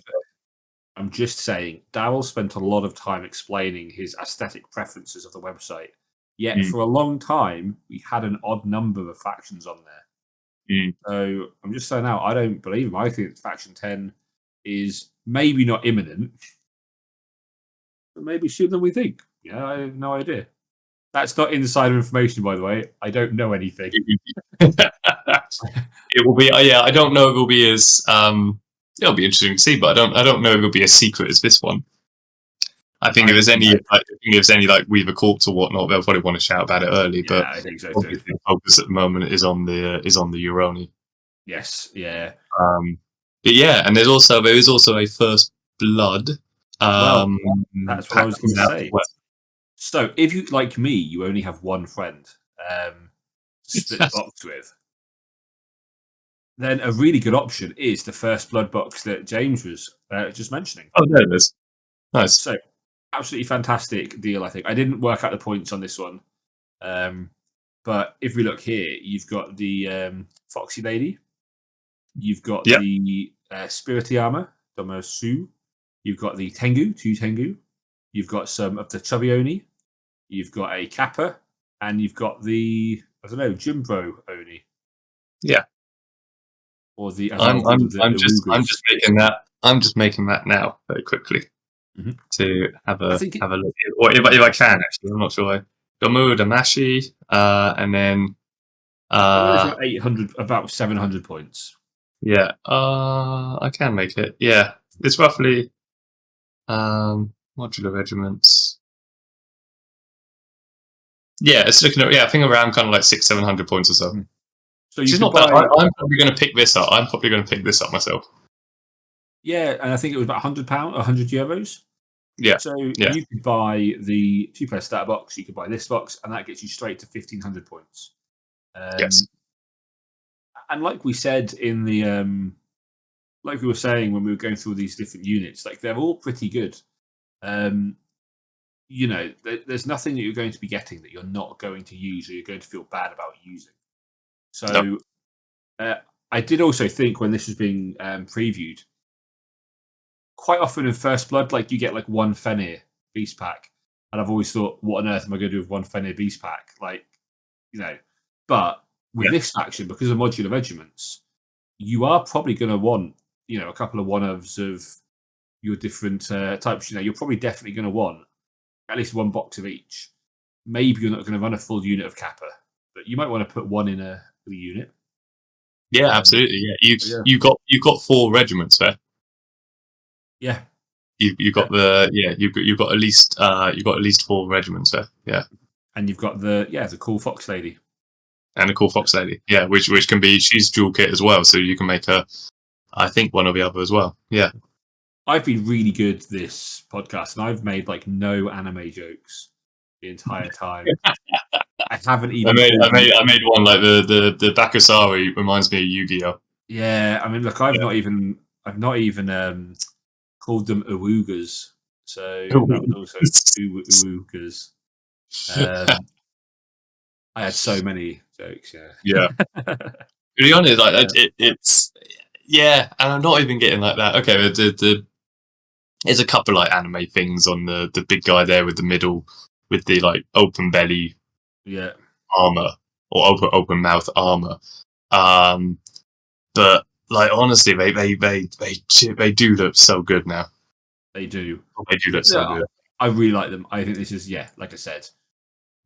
I'm just saying, Darryl spent a lot of time explaining his aesthetic preferences of the website. Yet for a long time, we had an odd number of factions on there. So I'm just saying now, I don't believe him. I think faction 10 is maybe not imminent, but maybe sooner than we think. Yeah, I have no idea. That's not insider information, by the way. I don't know anything. It will be. I don't know if it will be as. It'll be interesting to see, but I don't know if it'll be as secret as this one. I think if there's any like Weaver Corps or whatnot, they'll probably want to shout about it early. But I think so too. The focus at the moment is on the Yoroni. Yes, yeah. But yeah, and there is also a First Blood Well, that's what I pack was going coming to out as say. well. So, if you, like me, you only have one friend to split the box with, then a really good option is the First Blood box that James was just mentioning. Oh, there it is. Nice. So, absolutely fantastic deal, I think. I didn't work out the points on this one. But if we look here, you've got the Foxy Lady, you've got Yep. the Spirity Armor, Domosu, you've got the Tengu, two Tengu, you've got some of the Chubby Oni, you've got a Kappa, and you've got the, I don't know, Jimbro Oni. Yeah. Or the, as I'm I'll call them, the just uWuGurs. making that. I'm just making that now very quickly Mhm. to have I a think look. Or if I can actually, I'm not sure. Gomu Damashi, and then it's about 800, about 700 points. yeah, I can make it. Yeah, it's roughly modular regiments. Yeah, it's looking at I think around kind of like 600-700 points or so. So Which you is could not bad. buy, I'm probably going to pick this up. I'm probably going to pick this up myself. yeah, and I think it was about £100, €100. Yeah, So yeah, you could buy the two-player starter box, you could buy this box, and that gets you straight to 1,500 points. yes, And like we said in the, like we were saying when we were going through these different units, like they're all pretty good. You know, there's nothing that you're going to be getting that you're not going to use or you're going to feel bad about using. no, So I did also think when this was being previewed, quite often in First Blood, like you get like one Fenrir beast pack, and I've always thought, what on earth am I going to do with one Fenrir beast pack? Like, you know, but with yeah, this faction, because of modular regiments, you are probably going to want, you know, a couple of one-ofs of your different types. You know, you're probably definitely going to want at least one box of each. Maybe you're not going to run a full unit of Kappa, but you might want to put one in a unit. yeah, Um, absolutely. Yeah, yeah, you've got 4 regiments there. yeah, You've got you've got at least 4 regiments there. Yeah, and you've got the cool Fox Lady. and a cool fox lady. Yeah, which can be she's dual kit as well, so you can make her. I think one or the other as well. Yeah. I've been really good this podcast, and I've made like no anime jokes the entire time. I haven't even called. I made one like the Bakusari reminds me of Yu-Gi-Oh. Yeah, I mean, look, I've not even called them uWuGurs, so that was also uWuGurs. Um, I had so many jokes. Yeah. Yeah, To be honest, like yeah, it's yeah, and I'm not even getting like that. Okay, there's a couple like anime things on the big guy there with the middle with the like open belly yeah. armor or open mouth armor. Um, but like honestly, they do look so good now. They do. They do look so Yeah, good. I really like them. I think this is, yeah, like I said,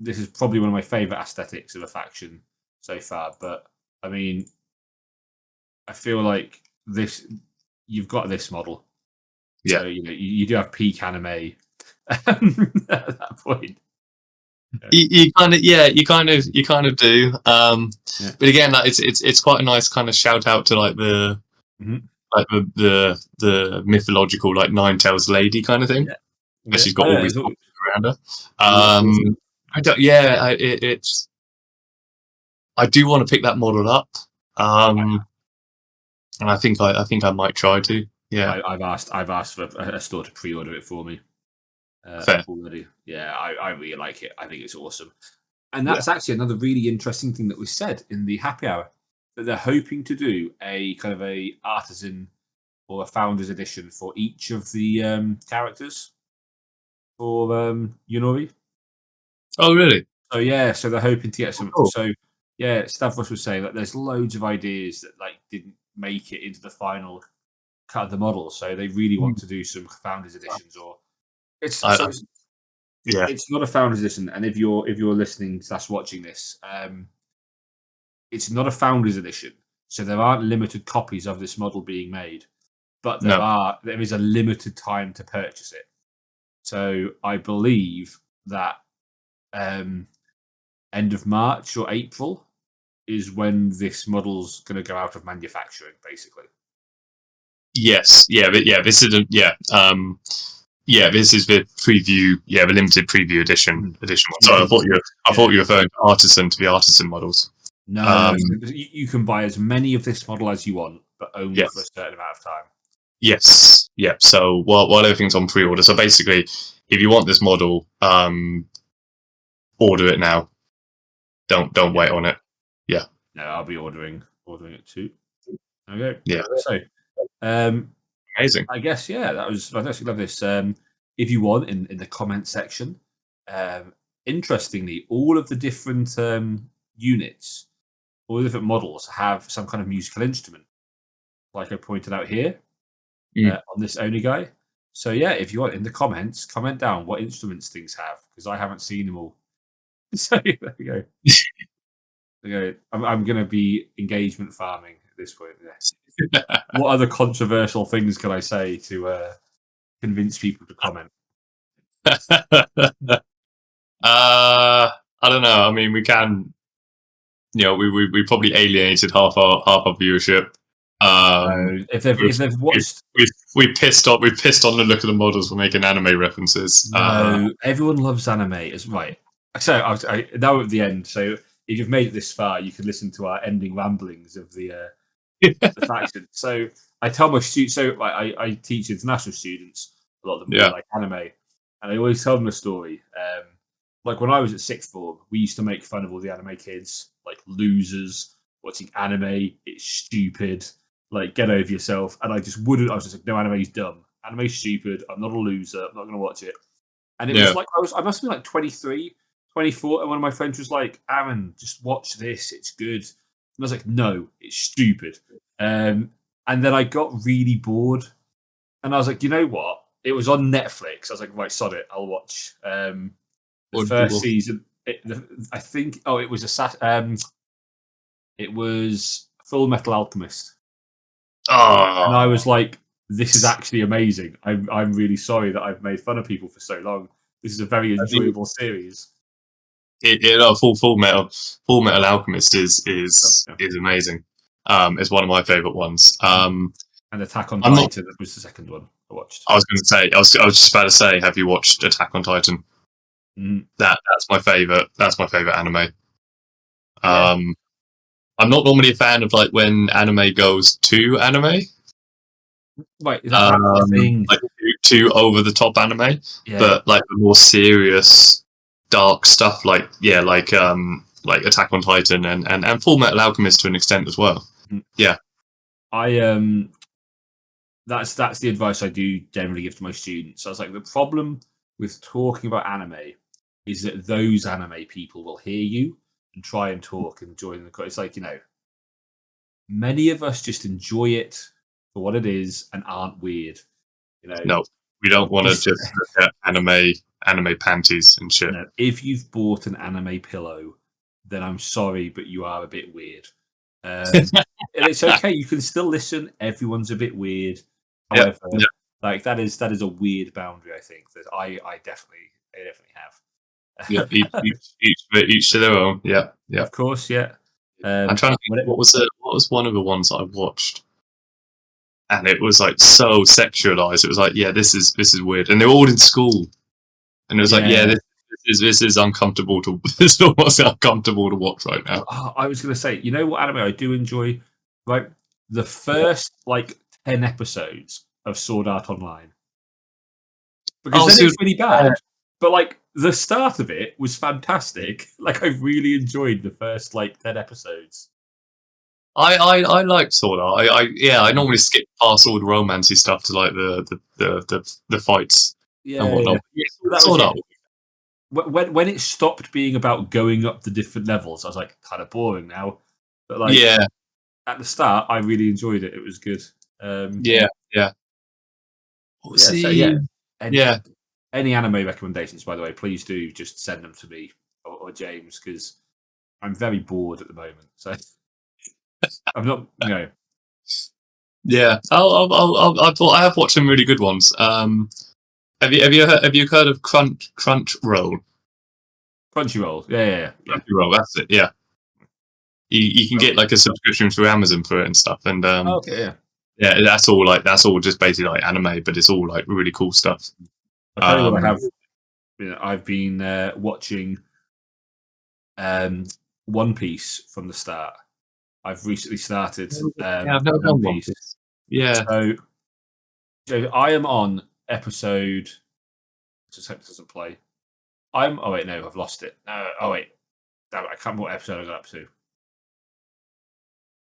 this is probably one of my favorite aesthetics of a faction so far. But I mean, I feel like this you've got this model, Yeah. so you know you do have peak anime at that point. You kind of you kind of do. Yeah. But again, like it's quite a nice kind of shout out to like the Mhm. like the mythological like Nine Tails lady kind of thing. Yeah, And yeah. she's got all these boxes around her. It looks awesome. I don't. Yeah, it's. I do want to pick that model up. And I think I might try to. Yeah, I've asked for a store to pre-order it for me fair. already. Yeah, I really like it. I think it's awesome. And Yeah. that's actually another really interesting thing that was said in the happy hour that they're hoping to do a kind of a artisan or a founders edition for each of the characters for Yoroni. Oh, really? So yeah, so they're hoping to get Oh, some. cool. So yeah, Stavros was saying that there's loads of ideas that like didn't make it into the final cut of the model. So they really want to do some founders editions or it's I, so I, yeah. it's not a founders edition. And if you're listening slash watching this, it's not a founders edition. So there aren't limited copies of this model being made, but No. there is a limited time to purchase it. So I believe that end of March or April, is when this model's going to go out of manufacturing, basically. Yes, yeah, but yeah, this is this is the preview, the limited preview edition. One. So I thought you were referring to artisan models. No, you can buy as many of this model as you want, but only for a certain amount of time. Yes, yeah. So while everything's on pre-order, so basically, if you want this model, order it now. Don't wait on it. Yeah. No, I'll be ordering it too. Okay. Yeah. So, amazing. I guess that was fantastic. Love this. If you want, in the comment section, interestingly, all of the different units, all the different models have some kind of musical instrument, like I pointed out here on this Oni guy. So if you want, in the comments, comment down what instruments things have, because I haven't seen them all. So there you go. Okay, I'm going to be engagement farming at this point. Yeah. What other controversial things can I say to convince people to comment? I don't know. I mean, we can. We probably alienated half our viewership. If they've watched, we pissed on the look of the models for making anime references. No, everyone loves anime. It's right. So now at the end. So if you've made it this far, you can listen to our ending ramblings of the faction. So I tell my students. So I teach international students. A lot of them like anime, and I always tell them a story. Like when I was at sixth form, we used to make fun of all the anime kids, like losers watching anime. It's stupid. Like, get over yourself. And I just wouldn't. I was just like, no, anime's dumb. Anime's stupid. I'm not a loser. I'm not going to watch it. And it was like I must have been like 23, 24, and one of my friends was like, Aaron, just watch this. It's good. And I was like, no, it's stupid. And then I got really bored, and I was like, you know what? It was on Netflix. I was like, right, sod it. I'll watch the first season. I think. Oh, it was it was Full Metal Alchemist. Oh. And I was like, this is actually amazing. I'm really sorry that I've made fun of people for so long. This is a very enjoyable series. Full Metal Alchemist is amazing. It's one of my favorite ones. And Attack on Titan was the second one I watched. I was going to say, I was just about to say, have you watched Attack on Titan? That's my favorite. That's my favorite anime. I'm not normally a fan of like when anime goes to anime. Right, is that the thing? Like too over the top anime, but like the more serious, dark stuff, like Attack on Titan and Full Metal Alchemist to an extent as well. Yeah, that's the advice I do generally give to my students. I was like, the problem with talking about anime is that those anime people will hear you and try and talk and join the. It's like, many of us just enjoy it for what it is and aren't weird. No, we don't want to just look at anime panties and shit. No, if you've bought an anime pillow, then I'm sorry, but you are a bit weird. And it's okay. You can still listen. Everyone's a bit weird. However, like that is a weird boundary. I think that I definitely have. Yeah, each to their own. Yeah. Of course, yeah. I'm trying to think what was one of the ones I watched, and it was like so sexualized. It was like, this is weird, and they're all in school, and it was like, this is uncomfortable to this is almost uncomfortable to watch right now. I was going to say, what anime I do enjoy, like the first 10 episodes of Sword Art Online, because then it's really bad, but the start of it was fantastic. I really enjoyed the first 10 episodes. I like Sword Art. I normally skip past all the romancy stuff to the fights and whatnot. Sword Art. When it stopped being about going up the different levels, I was like, kind of boring now. But at the start, I really enjoyed it. It was good. Any anime recommendations, by the way, please do just send them to me or James, because I'm very bored at the moment. So I'm not, Yeah, I have watched some really good ones. Have you heard of Crunchyroll? Crunchyroll, yeah. Crunchyroll, that's it. Yeah. You can get like a subscription through Amazon for it and stuff, and Okay, yeah. yeah, that's all just basically like anime, but it's all like really cool stuff. I'll tell you what I have. I've been watching One Piece from the start. I've recently started Yeah, I've never One done One Piece. Piece. Yeah, So I am on episode. Just hope it doesn't play. Oh wait, no, I've lost it. Oh wait, damn it, I can't remember what episode I got up to.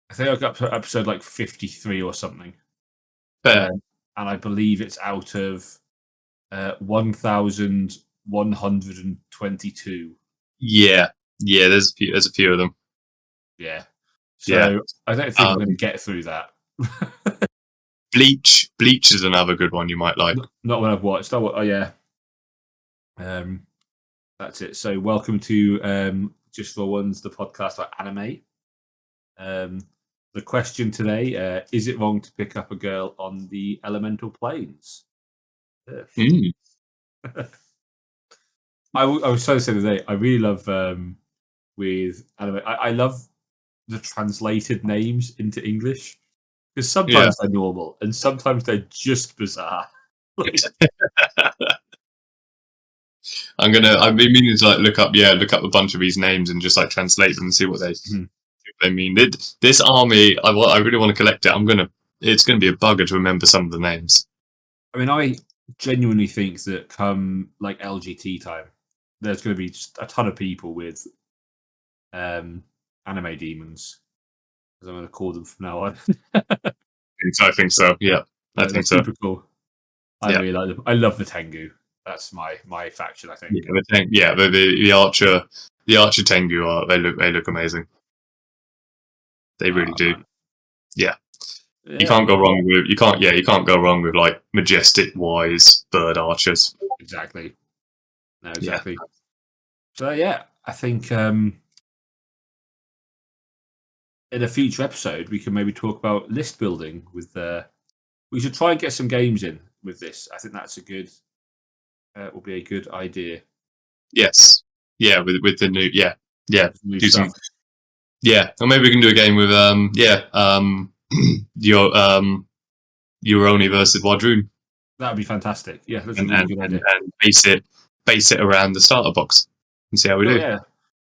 I think I got up to episode like 53 or something, fair. and I believe it's out of 1,122. Yeah, yeah. There's a few of them. Yeah. Yeah. So I don't think I'm going to get through that. Bleach is another good one you might like. Not when I've watched. Oh yeah. That's it. So welcome to Just for Ones, the podcast about anime. The question today: is it wrong to pick up a girl on the elemental planes? Mm. I was trying to say today. I really love with anime. I love the translated names into English because sometimes they're normal and sometimes they're just bizarre. I've been meaning to like look up a bunch of these names and just like translate them and see what they mean. This army, I really want to collect it. It's gonna be a bugger to remember some of the names. I mean, I genuinely think that come like LGT time, there's going to be just a ton of people with anime demons, as I'm going to call them from now on. I think so. Yeah, I think so. Super cool. I really like them. I love the Tengu. That's my faction, I think. The archer Tengu they look amazing. They really do. Man. Yeah. You can't go wrong with like majestic, wise bird archers. Exactly. No, exactly. Yeah. So yeah, I think in a future episode we can maybe talk about list building with we should try and get some games in with this. I think that's a good will be a good idea. Yes. Yeah, with the new new do stuff. Some, yeah, or maybe we can do a game with Yoroni versus Wadroon. That would be fantastic. Yeah, that's a really good idea. And base it around the starter box and see how we do. Yeah,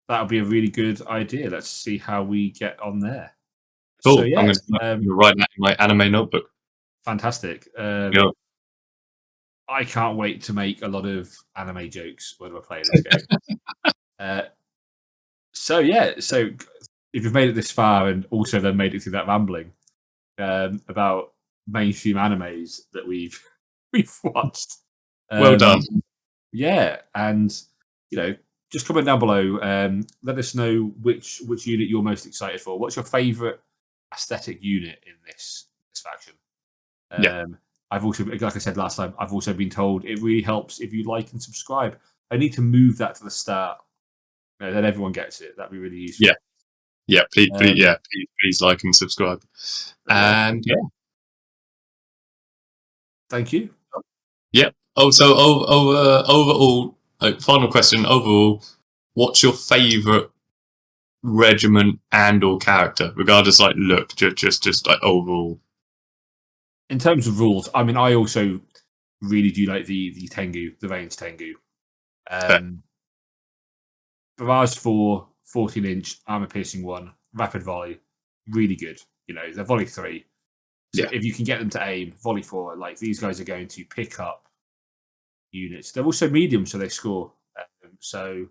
that would be a really good idea. Let's see how we get on there. Cool. So, yeah, I'm going to write that in my anime notebook. Fantastic. I can't wait to make a lot of anime jokes when we're playing this game. So if you've made it this far and also then made it through that rambling about mainstream animes that we've watched, well done. Yeah, and just comment down below. Let us know which unit you're most excited for. What's your favourite aesthetic unit in this faction? I've also, like I said last time, I've also been told it really helps if you like and subscribe. I need to move that to the start. Then everyone gets it. That'd be really useful. Yeah. Please like and subscribe. And thank you. Yeah. Oh, so overall, final question. Overall, what's your favourite regiment and/or character, regardless like look, just like overall? In terms of rules, I mean, I also really do like the Tengu, the range Tengu. Barrage 4, 14-inch, armor piercing 1, rapid volley, really good. They're volley 3. So if you can get them to aim, volley 4, like these guys are going to pick up units. They're also medium, so they score. So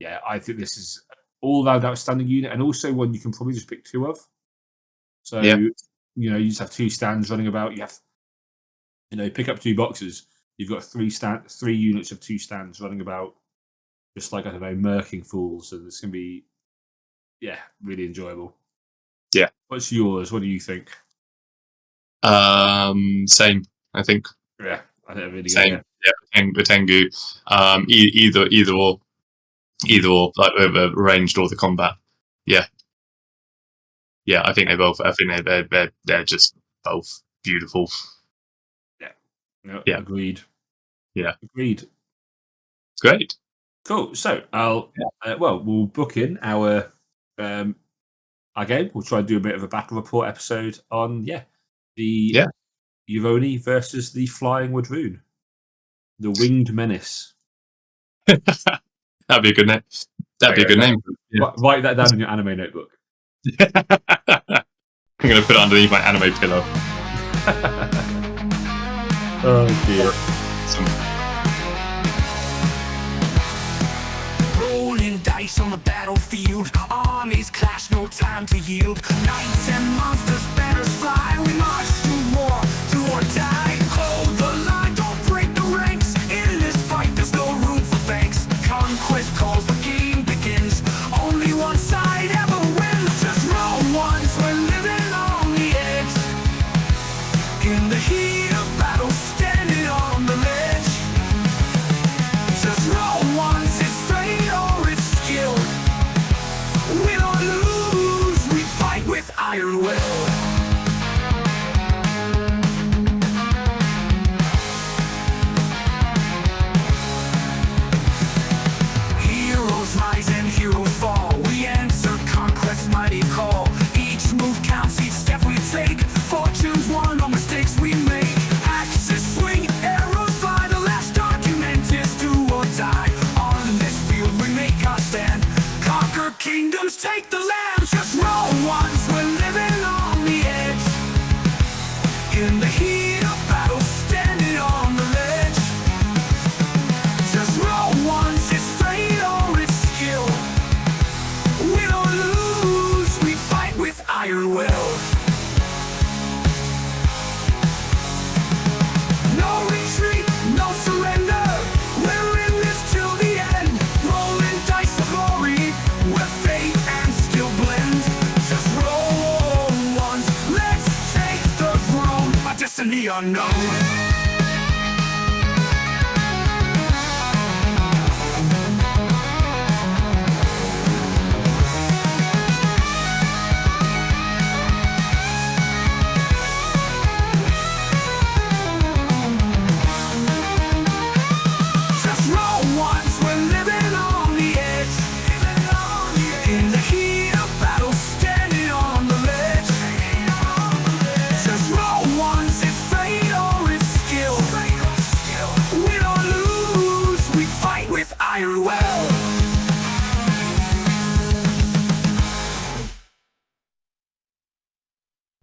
yeah, I think this is all-round outstanding unit, and also one you can probably just pick 2 of. So you just have 2 stands running about. You have pick up 2 boxes. You've got 3 units of 2 stands running about, just like, I don't know, murking fools. And it's going to be, really enjoyable. Yeah. What's yours? What do you think? Same, I think. Yeah, I think really same. Good, the Tengu. Either or, like ranged or the combat. Yeah. I think they both. I think they're just both beautiful. Yeah. No, agreed. Yeah. Agreed. Great. Cool. So we'll book in our again, we'll try and do a bit of a battle report episode on the Yoroni versus the Flying Wood Rune, the Winged Menace. That'd be a good name. That'd be a good name. Yeah. Write that down in your anime notebook. I'm going to put it underneath my anime pillow. Oh dear. Rolling dice on the battlefield, armies clash, no time to yield. Knights and monsters, banners fly, we march to war, do or die. Hold the line, don't break the ranks. In this fight, there's no room for thanks. Conquest calls, the game begins. Only one side ever wins. Just roll once, we're living on the edge. In the heat of battle, standing on the ledge. Just roll once, it's fate or it's skill. We don't lose, we fight with iron will. Heroes rise and heroes fall. We answer Conquest's mighty call. Each move counts, each step we take. Fortune's won, no mistakes we make. Axes swing, arrows fly. The last argument is do or die. On this field we make our stand. Conquer kingdoms, take the land. Just roll once, we're living on the edge. In the heat of battle, standing on the ledge. Just roll once, it's fate or it's skill. We don't lose, we fight with iron will. No retreat, no surrender. We're in this till the end. Rolling dice for glory, where fate and skill blend. Just roll once, let's take the throne. Our destiny unknown. Just roll once, we're living on the edge. In the heat of battle, standing on the ledge. Just roll once, it's fate or it's skill. We don't lose, we fight with iron will.